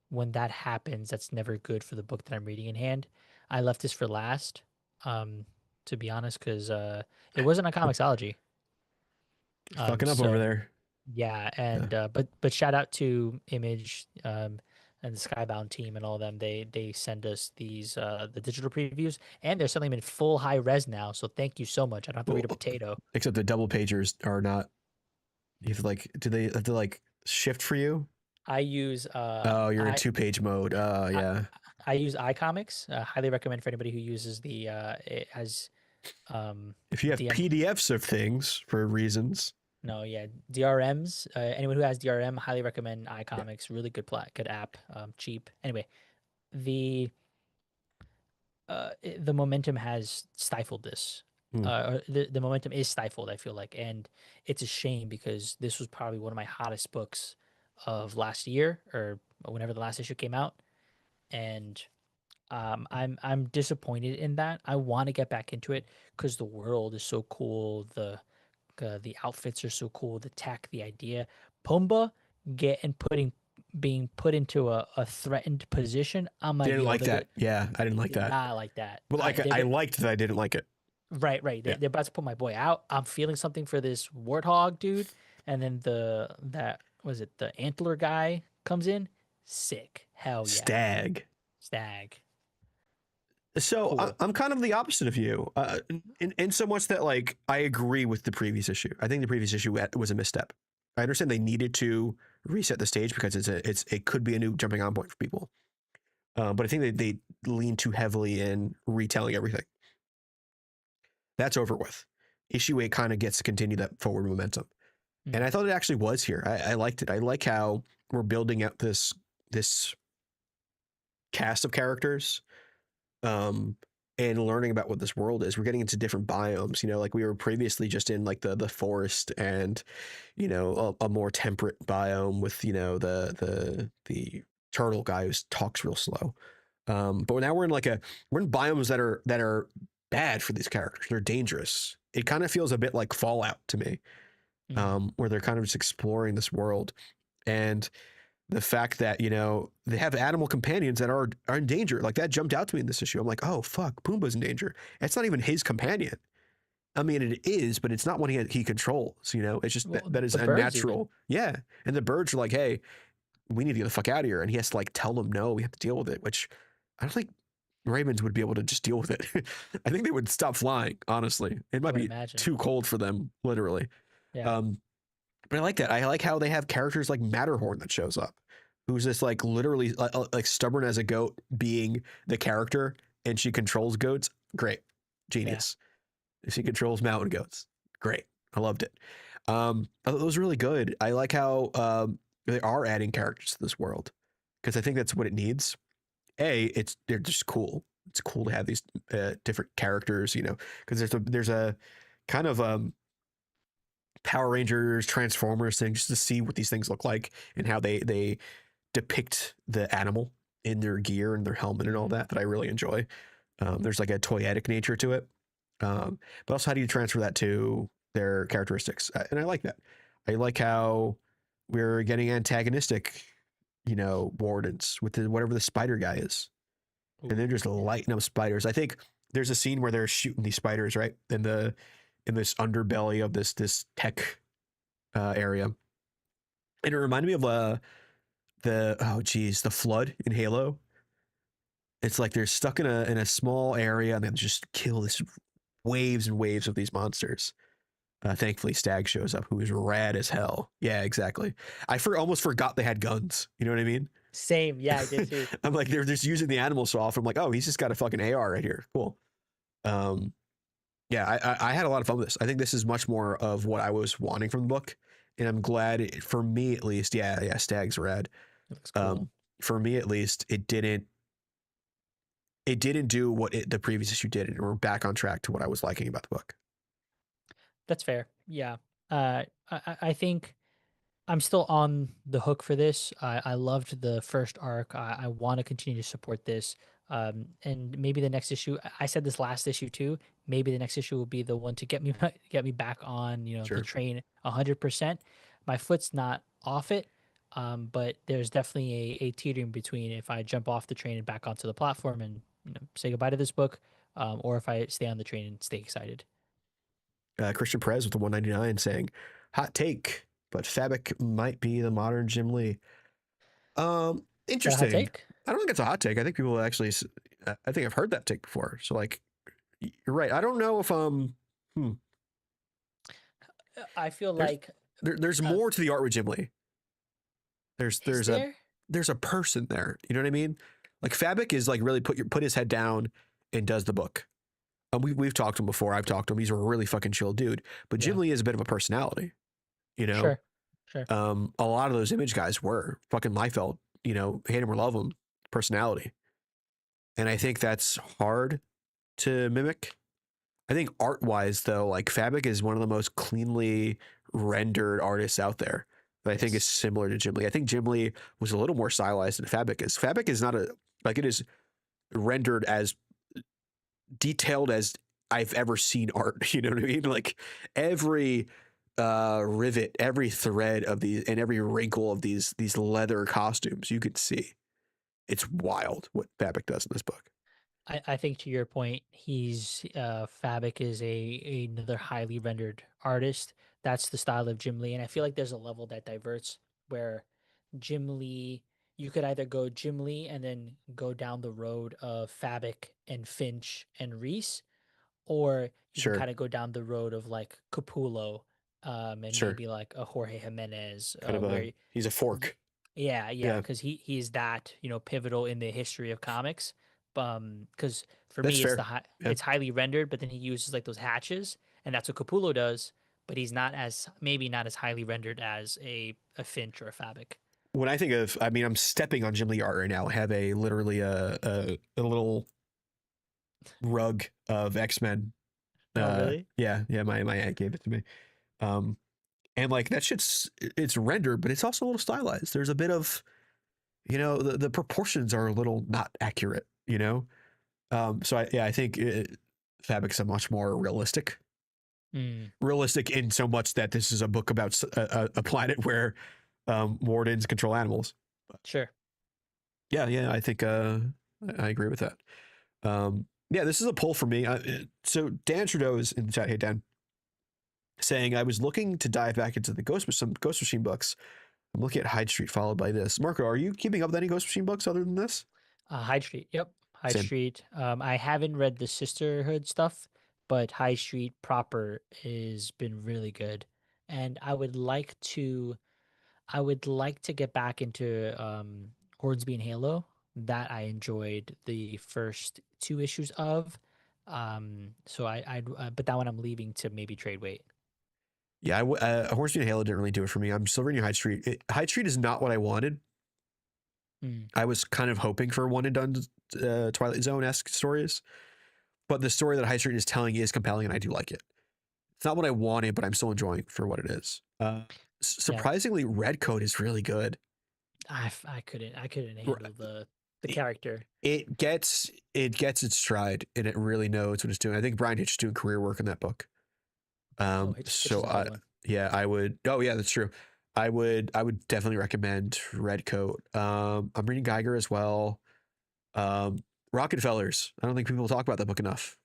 when that happens, that's never good for the book that I'm reading in hand. I left this for last, um, to be honest, because it wasn't a Comixology. Fucking up over So there. yeah, Yeah. and but shout out to Image and the Skybound team and all of them. They send us these the digital previews, and they're selling them in full high res now. So thank you so much. I don't have to read a Well, potato. except the double pagers are not. You have to do they have to shift for you? I use Oh, you're in 2-page mode. Oh, I, yeah. I use iComics. Highly recommend for anybody who uses the it has If you have DM. PDFs of things for reasons. No, yeah, DRMs. Anyone who has DRM, highly recommend Yeah. iComics. Really good app, cheap. Anyway, the the momentum has stifled this. Mm. The momentum is stifled, I feel like, and it's a shame because this was probably one of my hottest books of last year or whenever the last issue came out, and I'm disappointed in that. I want to get back into it because the world is so cool. The outfits are so cool. The tech, the idea. Pumbaa being put into a threatened position. I might Didn't be able like to go. that. Yeah, I didn't like Did that. not like that. But I They're liked that I didn't like it. right. Yeah. They're about to put my boy out. I'm feeling something for this warthog dude, and then the antler guy comes in. Sick. Hell yeah. Stag. Stag. So Cool. I'm kind of the opposite of you, in so much that I agree with the previous issue. I think the previous issue was a misstep. I understand they needed to reset the stage because it could be a new jumping on point for people. But I think they lean too heavily in retelling everything. That's over with. Issue 8 kind of gets to continue that forward momentum. And I thought it actually was here. I liked it. I like how we're building out this cast of characters, and learning about what this world is. We're getting into different biomes. We were previously just in the forest and a more temperate biome with the turtle guy who talks real slow. But now we're in biomes that are bad for these characters. They're dangerous. It kind of feels a bit like Fallout to me, where they're kind of just exploring this world, and the fact that they have animal companions that are in danger. Like, that jumped out to me in this issue. I'm like, oh fuck, Pumbaa's in danger. It's not even his companion. I mean, it is, but it's not one he controls. It's just Well, that is the birds even. unnatural. Yeah, and the birds are like, hey, we need to get the fuck out of here, and he has to tell them no, we have to deal with it. Which I don't think Ravens would be able to just deal with it. I think they would stop flying. Honestly, it I might would be imagine. too cold for them, literally. Yeah. But I like that. I like how they have characters like Matterhorn that shows up, who's this like literally like stubborn as a goat being the character, and she controls goats. Great, Yeah. genius. She controls mountain goats. Great, I loved it. I thought it was really good. I like how they are adding characters to this world because I think that's what it needs. They're just cool. It's cool to have these different characters, you know, because there's a kind of Power Rangers, Transformers thing, just to see what these things look like and how they depict the animal in their gear and their helmet and all Mhm. that I really enjoy. There's like a toyetic nature to it, but also how do you transfer that to their characteristics? And I like that. I like how we're getting antagonistic, you know, wardens with whatever the spider guy is, and they're Ooh, just yeah. lighting up spiders. I think there's a scene where they're shooting these spiders right in this underbelly of this tech area, and it reminded me of the oh geez the flood in Halo. It's like they're stuck in a small area and they just kill this waves and waves of these monsters. Thankfully, Stag shows up, who is rad as hell. Yeah, exactly. Almost forgot they had guns. You know what I mean? Same. Yeah, I did too. I'm like, they're just using the animal so often. I'm like, oh, he's just got a fucking AR right here. Cool. Um, yeah, I had a lot of fun with this. I think this is much more of what I was wanting from the book, and I'm glad for me at least. Yeah, Stag's rad. It looks cool. Um, for me at least, it didn't do what the previous issue did, and we're back on track to what I was liking about the book. That's fair. Yeah. I think I'm still on the hook for this. I loved the first arc. I want to continue to support this. And maybe the next issue. I said this last issue too. Maybe the next issue will be the one to get me get me back on, you know, the Sure. train 100%. My foot's not off it, but there's definitely a teetering between if I jump off the train and back onto the platform and, you know, say goodbye to this book, or if I stay on the train and stay excited. Christian Perez with the 199 saying, "Hot take, but Fabic might be the modern Jim Lee." Is that a hot Interesting. take? I don't think it's a hot take. I think people actually. I think I've heard that take before. So like, you're right. I don't know if hmm, I feel there's like there's uh, more to the art with Jim Lee. There's is there's a there? there's a person there. You know what I mean? Like Fabic is like really put his head down and does the book. We've talked to him before. I've talked to him. He's a really fucking chill dude. But Jim Yeah. Lee is a bit of a personality. You know, Sure. Sure. a lot of those image guys were fucking Liefeld. You know, hate him or love him, personality. And I think that's hard to mimic. I think art wise though, like Fabic is one of the most cleanly rendered artists out there that I think is Yes. similar to Jim Lee. I think Jim Lee was a little more stylized than Fabic is. Fabic is not a like it is rendered as detailed as I've ever seen art. You know what I mean? Like every rivet, every thread of these, and every wrinkle of these leather costumes, you could see. It's wild what Fabic does in this book. I think to your point, he's Fabic is another highly rendered artist. That's the style of Jim Lee, and I feel like there's a level that diverts where Jim Lee, you could either go Jim Lee and then go down the road of Fabic and Finch and Reese, or you can Sure, kind of go down the road of like Capullo, and sure. maybe like a Jorge Jimenez, Kind of a where he's a fork. yeah, yeah, Yeah, because he's that, you know, pivotal in the history of comics. Because for that's me, it's fair. Yeah. it's highly rendered, but then he uses like those hatches, and that's what Capullo does. But he's not as maybe not as highly rendered as a Finch or a Fabic. When I think of, I mean, I'm stepping on Jim Lee art right now. I have a literally a little rug of X Men. Oh, really? Yeah, my aunt gave it to me. Um, and like that shit's it's rendered, but it's also a little stylized. There's a bit of, you know, the proportions are a little not accurate. You know, so I think Fabic's a much more Mm, realistic in so much that this is a book about a planet where wardens control animals. But sure. yeah, I think I agree with that. Yeah, this is a pull for me. So Dan Trudeau is in the chat. Hey Dan, saying I was looking to dive back into the some Ghost Machine books. I'm looking at Hyde Street, followed by this. Marco, are you keeping up with any Ghost Machine books other than this? Hyde Street. Yep. Hyde Same. Street. I haven't read the Sisterhood stuff, but High Street proper has been really good. and I would like to get back into Hornsby and Halo. That I enjoyed the first two issues of. So but that one I'm leaving to maybe trade weight. Yeah, Horsemeat and Halo didn't really do it for me. I'm still reading Hyde Street. Hyde Street is not what I wanted. Mm, I was kind of hoping for one and done Twilight Zone esque stories, but the story that High Street is telling is compelling, and I do like it. It's not what I wanted, but I'm still enjoying for what it is. yeah, Surprisingly, Redcoat is really good. I couldn't handle the It, character. it gets its stride, and it really knows what it's doing. I think Brian Hitch is doing career work in that book. Oh, Hitch So is a good one. yeah, I would. Oh yeah, that's true. I would definitely recommend Redcoat. I'm reading Geiger as well. Rockefellers. I don't think people talk about that book enough.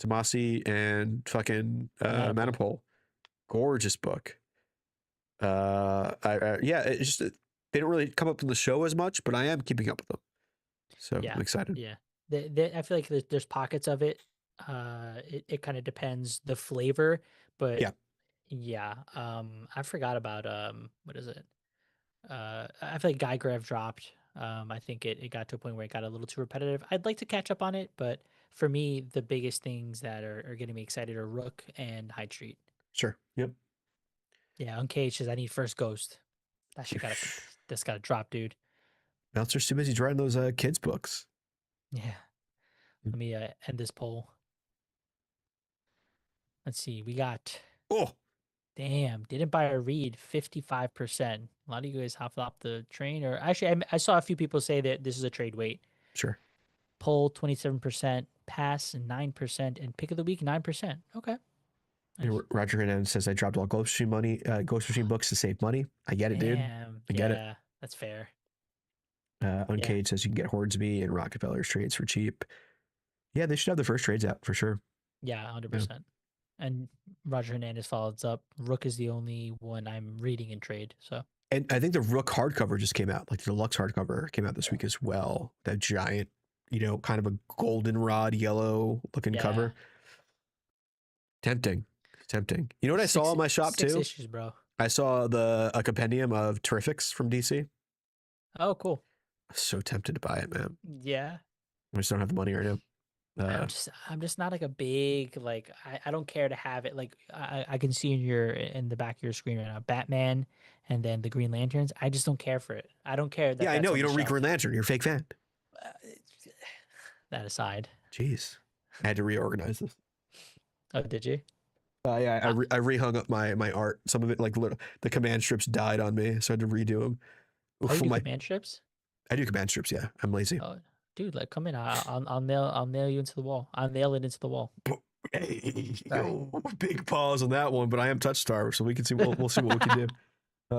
Tomasi and fucking Manipul. Manipul. Gorgeous book. Yeah, it's just they don't really come up in the show as much, but I am keeping up with them, so Yeah, I'm excited. yeah. I feel like there's pockets of it. It kind of depends the flavor, but Yeah, yeah. I forgot about what is it? I feel like Geiger have dropped. I think it got to a point where it got a little too repetitive. I'd like to catch up on it, but for me, the biggest things that are getting me excited are Rook and Hyde Street. sure. Yep. Yeah, Uncaged says I need First Ghost. That shit that's gotta drop, dude. Bouncer's too busy writing those kids books. Yeah. Let me end this poll. Let's see. We got Oh, damn, didn't buy or read 55%. A lot of you guys hopped off the train, or actually, I saw a few people say that this is a trade weight. sure. Poll 27%, pass 9%, and pick of the week 9%. Okay. Nice. Roger Hernandez says I dropped all Ghost Machine books to save money. I get it, dude. Damn. I get it. Yeah, that's fair. Yeah. Uncaged says you can get Hornsby and Rockefeller's trades for cheap. Yeah, they should have the first trades out for sure. Yeah, Yeah. 100%. And Roger Hernandez follows up. Rook is the only one I'm reading in trade. So, And I think the Rook hardcover just came out, like the deluxe hardcover came out this week as well. That giant, kind of a goldenrod yellow looking yeah. cover. Tempting. You know what I saw in my shop Six too? issues, bro. I saw a compendium of Terrifics from DC. Oh, cool. I'm so tempted to buy it, man. Yeah. I just don't have the money right now. I'm just not like a big like I don't care to have it like I can see in the back of your screen right now Batman and then the Green Lanterns. I just don't care for it. I don't care that Yeah, I that's know on you the don't read shelf. Green Lantern. You're a fake fan. Uh, that aside. Jeez, I had to reorganize this. Oh, did you? Yeah, Uh, I rehung up my art. Some of it, like the command strips, died on me, so I had to redo them. oh, you do command strips? I do command strips. Yeah, I'm lazy. Oh, dude, like come in. I'll nail you into the wall. I'll nail it into the wall. Hey, Sorry. yo, big pause on that one, but I am touch star, so we can see. We'll see what we can do. I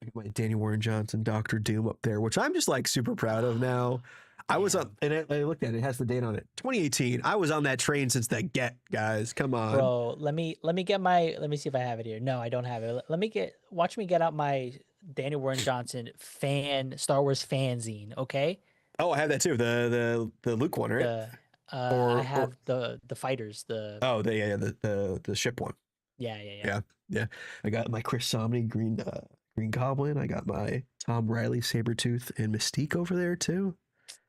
got my Danny Warren Johnson, Doctor Doom up there, which I'm just like super proud of now. I was up, and I looked at it. It has the date on it, 2018. I was on that train since the get, guys. Come on, Bro, let me see if I have it here. No, I don't have it. Watch me get out my Daniel Warren Johnson Star Wars fanzine, okay? Oh, I have that too. The Luke one, right? The I Or have the fighters, the oh, the ship one. yeah. Yeah. I got my Chris Somney Green Goblin. I got my Tom Riley Sabretooth and Mystique over there too.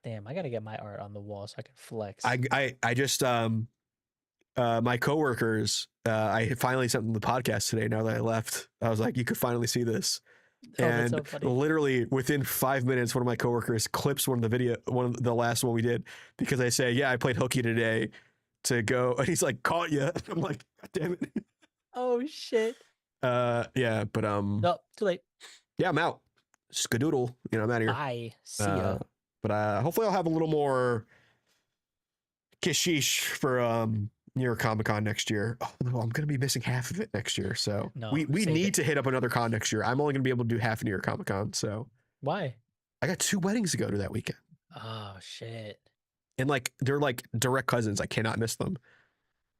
Damn, I gotta get my art on the wall so I can flex. I just my coworkers I finally sent them the podcast today. Now that I left, I was like, you could finally see this. Oh, that's And so funny. literally within 5 minutes, one of my coworkers clips one of the last one we did, because I say, yeah, I played hooky today to go, and he's like, caught you. I'm like, God damn it. Oh shit. Yeah, but No, too late. yeah, I'm out. Skadoodle, I'm out of here. Bye. See ya. But hopefully I'll have a little more kishish for New York Comic Con next year. Oh, no, I'm gonna be missing half of it next year, so No, we save need it. to hit up another con next year. I'm only gonna be able to do half of New York Comic Con, so Why? I got 2 weddings to go to that weekend, Oh shit. and like they're like direct cousins. I cannot miss them.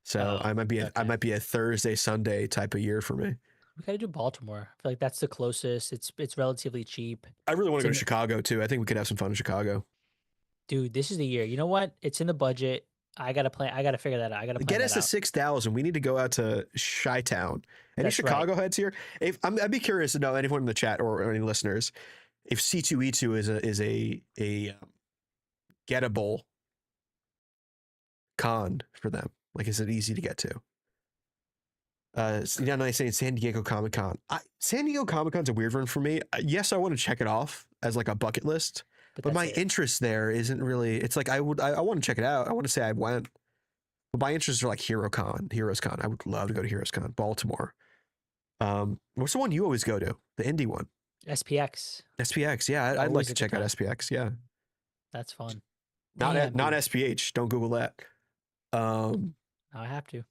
So Oh, I might be okay. a Thursday Sunday type of year for me. We gotta do Baltimore. I feel like that's the closest. It's relatively cheap. I really want It's to go in to Chicago too. I think we could have some fun in Chicago. Dude, this is the year. You know what? It's in the budget. I gotta play. I gotta figure that out. I gotta plan Get that us to out. 6,000. We need to go out to Chi-Town. Any That's right. Chicago heads here? I'd be curious to know, anyone in the chat or any listeners, if C2E2 is a gettable con for them. Like, is it easy to get to? Nice saying San Diego Comic Con. San Diego Comic Con's a weird one for me. Yes, I want to check it off as like a bucket list, But but that's my it. interest there isn't really. It's like I want to check it out. I want to say I went, but my interests are like Heroes Con. I would love to go to Heroes Con, Baltimore. What's the one you always go to? The indie one. SPX. SPX. Yeah, I'd like Always to a good check out time. SPX. Yeah, That's fun. not Damn, dude. SPH. Don't Google that. Um, Now I have to.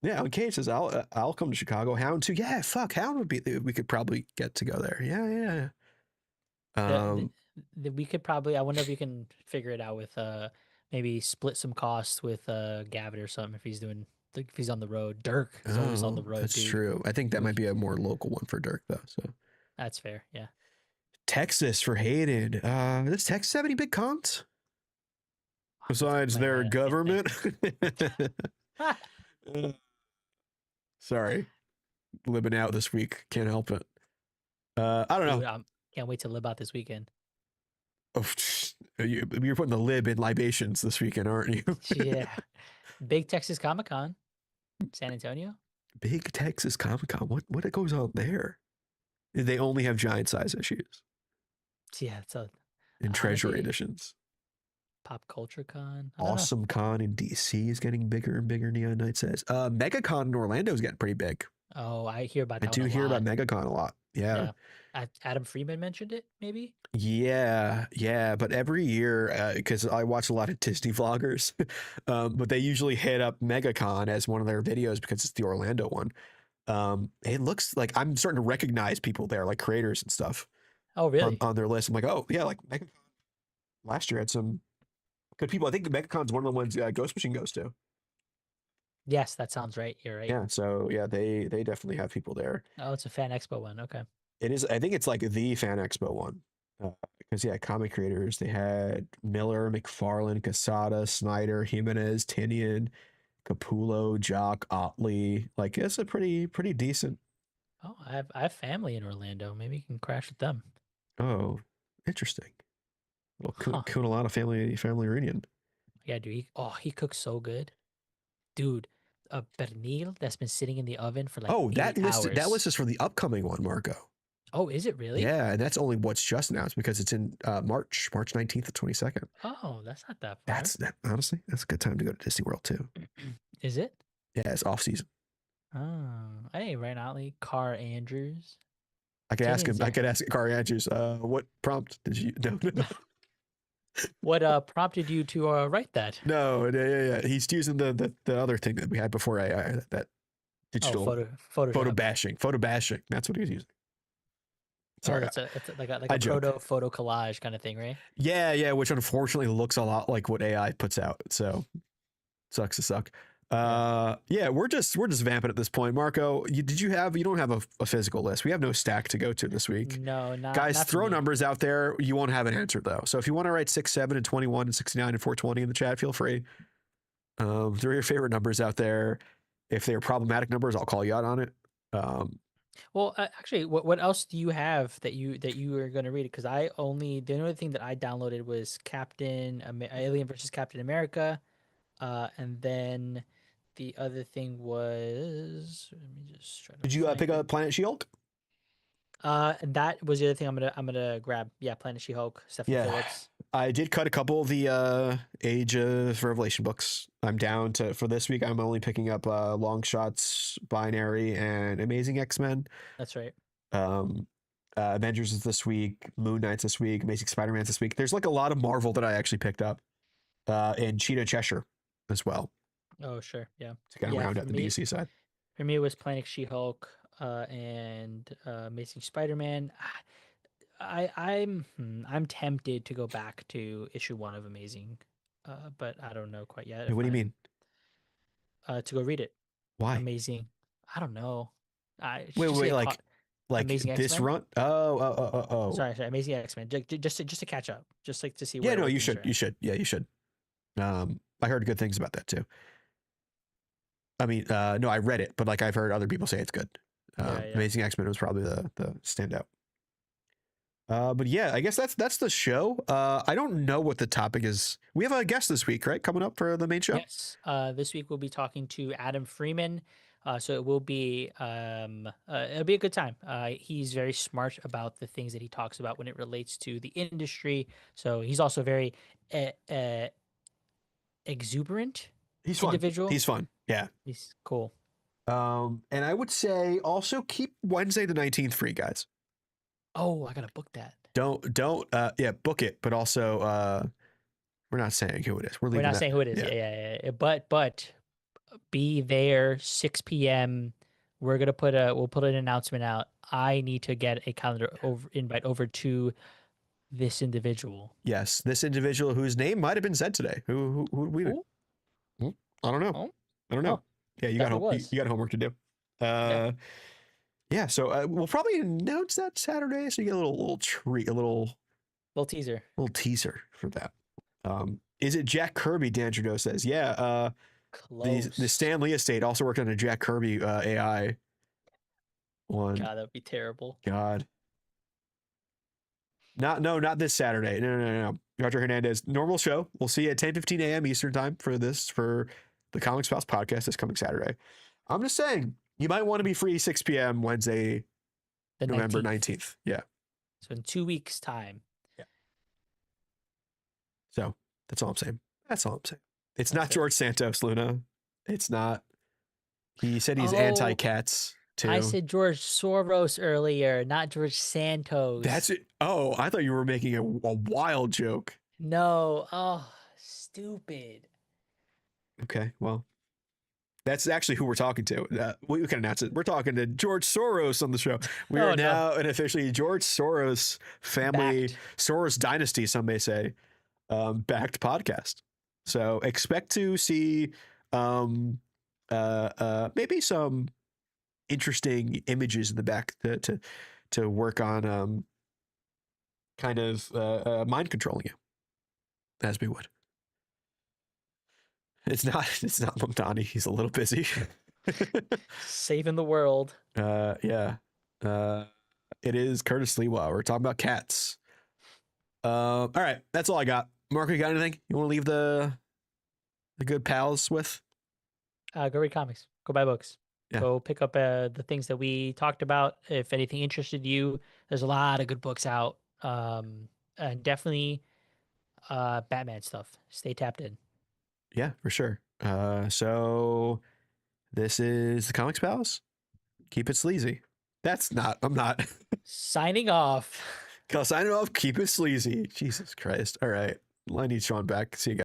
Yeah, on Kate says I'll come to Chicago. Hound too. Yeah, fuck. Hound would be. We could probably get to go there. Yeah. The, we could probably. I wonder if you can figure it out with maybe split some costs with Gavin or something if he's doing if he's on the road. Dirk is always on the Oh, road, that's dude. true. I think that We might be a more local one for Dirk though. So That's fair. Yeah. Texas for Hayden. Does Texas have any big cons besides their government? Sorry, living out this week. Can't help it. I don't know. Dude, can't wait to live out this weekend. Oh, you're putting the lib in libations this weekend, aren't you? Yeah. Big Texas Comic Con, San Antonio. Big Texas Comic Con. What goes on there? They only have giant size issues Yeah, it's a and treasury maybe editions. Pop Culture Con. I don't know. Awesome Con in DC is getting bigger and bigger. Neon Knight says. MegaCon in Orlando is getting pretty big. Oh, I hear about I that do one a hear about lot. MegaCon a lot. Yeah. Adam Freeman mentioned it, maybe. Yeah. But every year, because I watch a lot of Disney vloggers, but they usually hit up MegaCon as one of their videos because it's the Orlando one. It looks like I'm starting to recognize people there, like creators and stuff, Oh, really? on their list. I'm like, oh yeah, like MegaCon last year had some good people. I think MegaCon's one of the ones Ghost Machine goes to. Yes, that sounds right. You're right. Yeah, so yeah, they definitely have people there. Oh, it's a Fan Expo one. Okay. It is. I think it's like the Fan Expo one, because yeah, comic creators they had Miller, McFarlane, Casada, Snyder, Jimenez, Tinian, Capullo, Jock, Otley. Like it's a pretty decent. Oh, I have family in Orlando. Maybe you can crash with them. Oh, interesting. Little Huh. Kunalana family reunion. Yeah, dude. He cooks so good, dude. A pernil that's been sitting in the oven for like Oh, 8 hours. that list is for the upcoming one, Marco. Oh, is it really? Yeah, and that's only what's just announced because it's in March 19th to 22nd. Oh, that's not that far. Honestly, that's a good time to go to Disney World too. Is it? Yeah, it's off season. Oh, hey, Ryan Otley, Carr Andrews. I could ask him. I Tinian's could ask Kari Andrews. What prompt did you? No. What prompted you to write that? No, yeah. He's using the other thing that we had before AI, that digital photo bashing. That's what he was using. Sorry, it's like a I joke. proto photo collage kind of thing, right? Yeah, which unfortunately looks a lot like what AI puts out. So sucks to suck. Yeah, we're just vamping at this point. Marco, you don't have a physical list. We have no stack to go to this week. No, not Guys, not for throw me. numbers out there. You won't have an answer though. So if you want to write 6, 7, and 21 and 69 and 420 in the chat, feel free. Throw your favorite numbers out there. If they're problematic numbers, I'll call you out on it. Well, actually, what else do you have that you are going to read it? Because the only thing that I downloaded was Alien versus Captain America, and then the other thing was, let me just try to Did you find pick it. up Planet She-Hulk? That was the other thing I'm gonna grab. Yeah, Planet She-Hulk, Stephanie Phillips. I did cut a couple of the Age of Revelation books. I'm down to, for this week, I'm only picking up Long Shots, Binary, and Amazing X-Men. That's right. Avengers is this week, Moon Knight's this week, Amazing Spider-Man's this week. There's like a lot of Marvel that I actually picked up. And Cheetah Cheshire as well. Oh, sure. Yeah. To kind of round out the DC side. For me, it was Planet She-Hulk and Amazing Spider-Man. I'm tempted to go back to issue 1 of Amazing, but I don't know quite yet. What do you mean? To go read it. Why? Amazing. I don't know. Wait, like Amazing this X-Men? run? Oh. Sorry, Amazing X-Men. Just to catch up, just like to see. Yeah, where no, you things are should. at. You should. Yeah, you should. I heard good things about that too. I mean, no, I read it, but like I've heard other people say it's good. Yeah, yeah. Amazing X-Men was probably the standout. But yeah, I guess that's the show. I don't know what the topic is. We have a guest this week, right? Coming up for the main show. Yes. This week we'll be talking to Adam Freeman. So it will be it'll be a good time. He's very smart about the things that he talks about when it relates to the industry. So he's also very exuberant He's fun. individual. He's fun. Yeah. He's cool. And I would say also keep Wednesday the 19th free, guys. Oh, I gotta book that. Don't yeah, book it, but also we're not saying who it is. We're We're leaving not that. saying who it is. Yeah. But be there 6 p.m. We'll put an announcement out. I need to get a calendar invite over to this individual. Yes, this individual whose name might have been said today. Who we? Who? I don't know. Oh, I don't know. oh, Yeah, you definitely got was. you got homework to do. Yeah. Yeah. So we'll probably announce that Saturday, so you get a little treat, a little teaser. teaser for that. Is it Jack Kirby? Dan Trudeau says, yeah. The Close. Stan Lee estate also worked on a Jack Kirby AI one. God, that would be terrible. God. Not this Saturday. No. Roger Hernandez, normal show. We'll see you at 10:15 a.m. Eastern time for the Comic Spouse podcast this coming Saturday. I'm just saying, you might want to be free 6 p.m. Wednesday, The November 19th. Yeah. So in 2 weeks' time. Yeah. So that's all I'm saying. That's all I'm saying. It's That's not it. George Santos, Luna. It's not. He said he's Oh, anti-cats too. I said George Soros earlier, not George Santos. That's it. Oh, I thought you were making a wild joke. No. Oh, stupid. Okay, well, that's actually who we're talking to. We can announce it. We're talking to George Soros on the show. We Oh, are no. now an officially George Soros family, Backed. Soros dynasty, some may say, backed podcast. So expect to see maybe some interesting images in the back to work on kind of mind controlling you, as we would. It's not Mamdani. He's a little busy. Saving the world. Yeah. It is Curtis Lewa. We're talking about cats. All right, that's all I got. Mark, you got anything you want to leave the good pals with? Go read comics. Go buy books. Yeah. Go pick up the things that we talked about. If anything interested you, there's a lot of good books out. And definitely Batman stuff. Stay tapped in. Yeah, for sure. So this is the Comics Pals. Keep it sleazy. I'm not. Signing off. Signing off. Keep it sleazy. Jesus Christ. All right. I need Sean back. See you guys.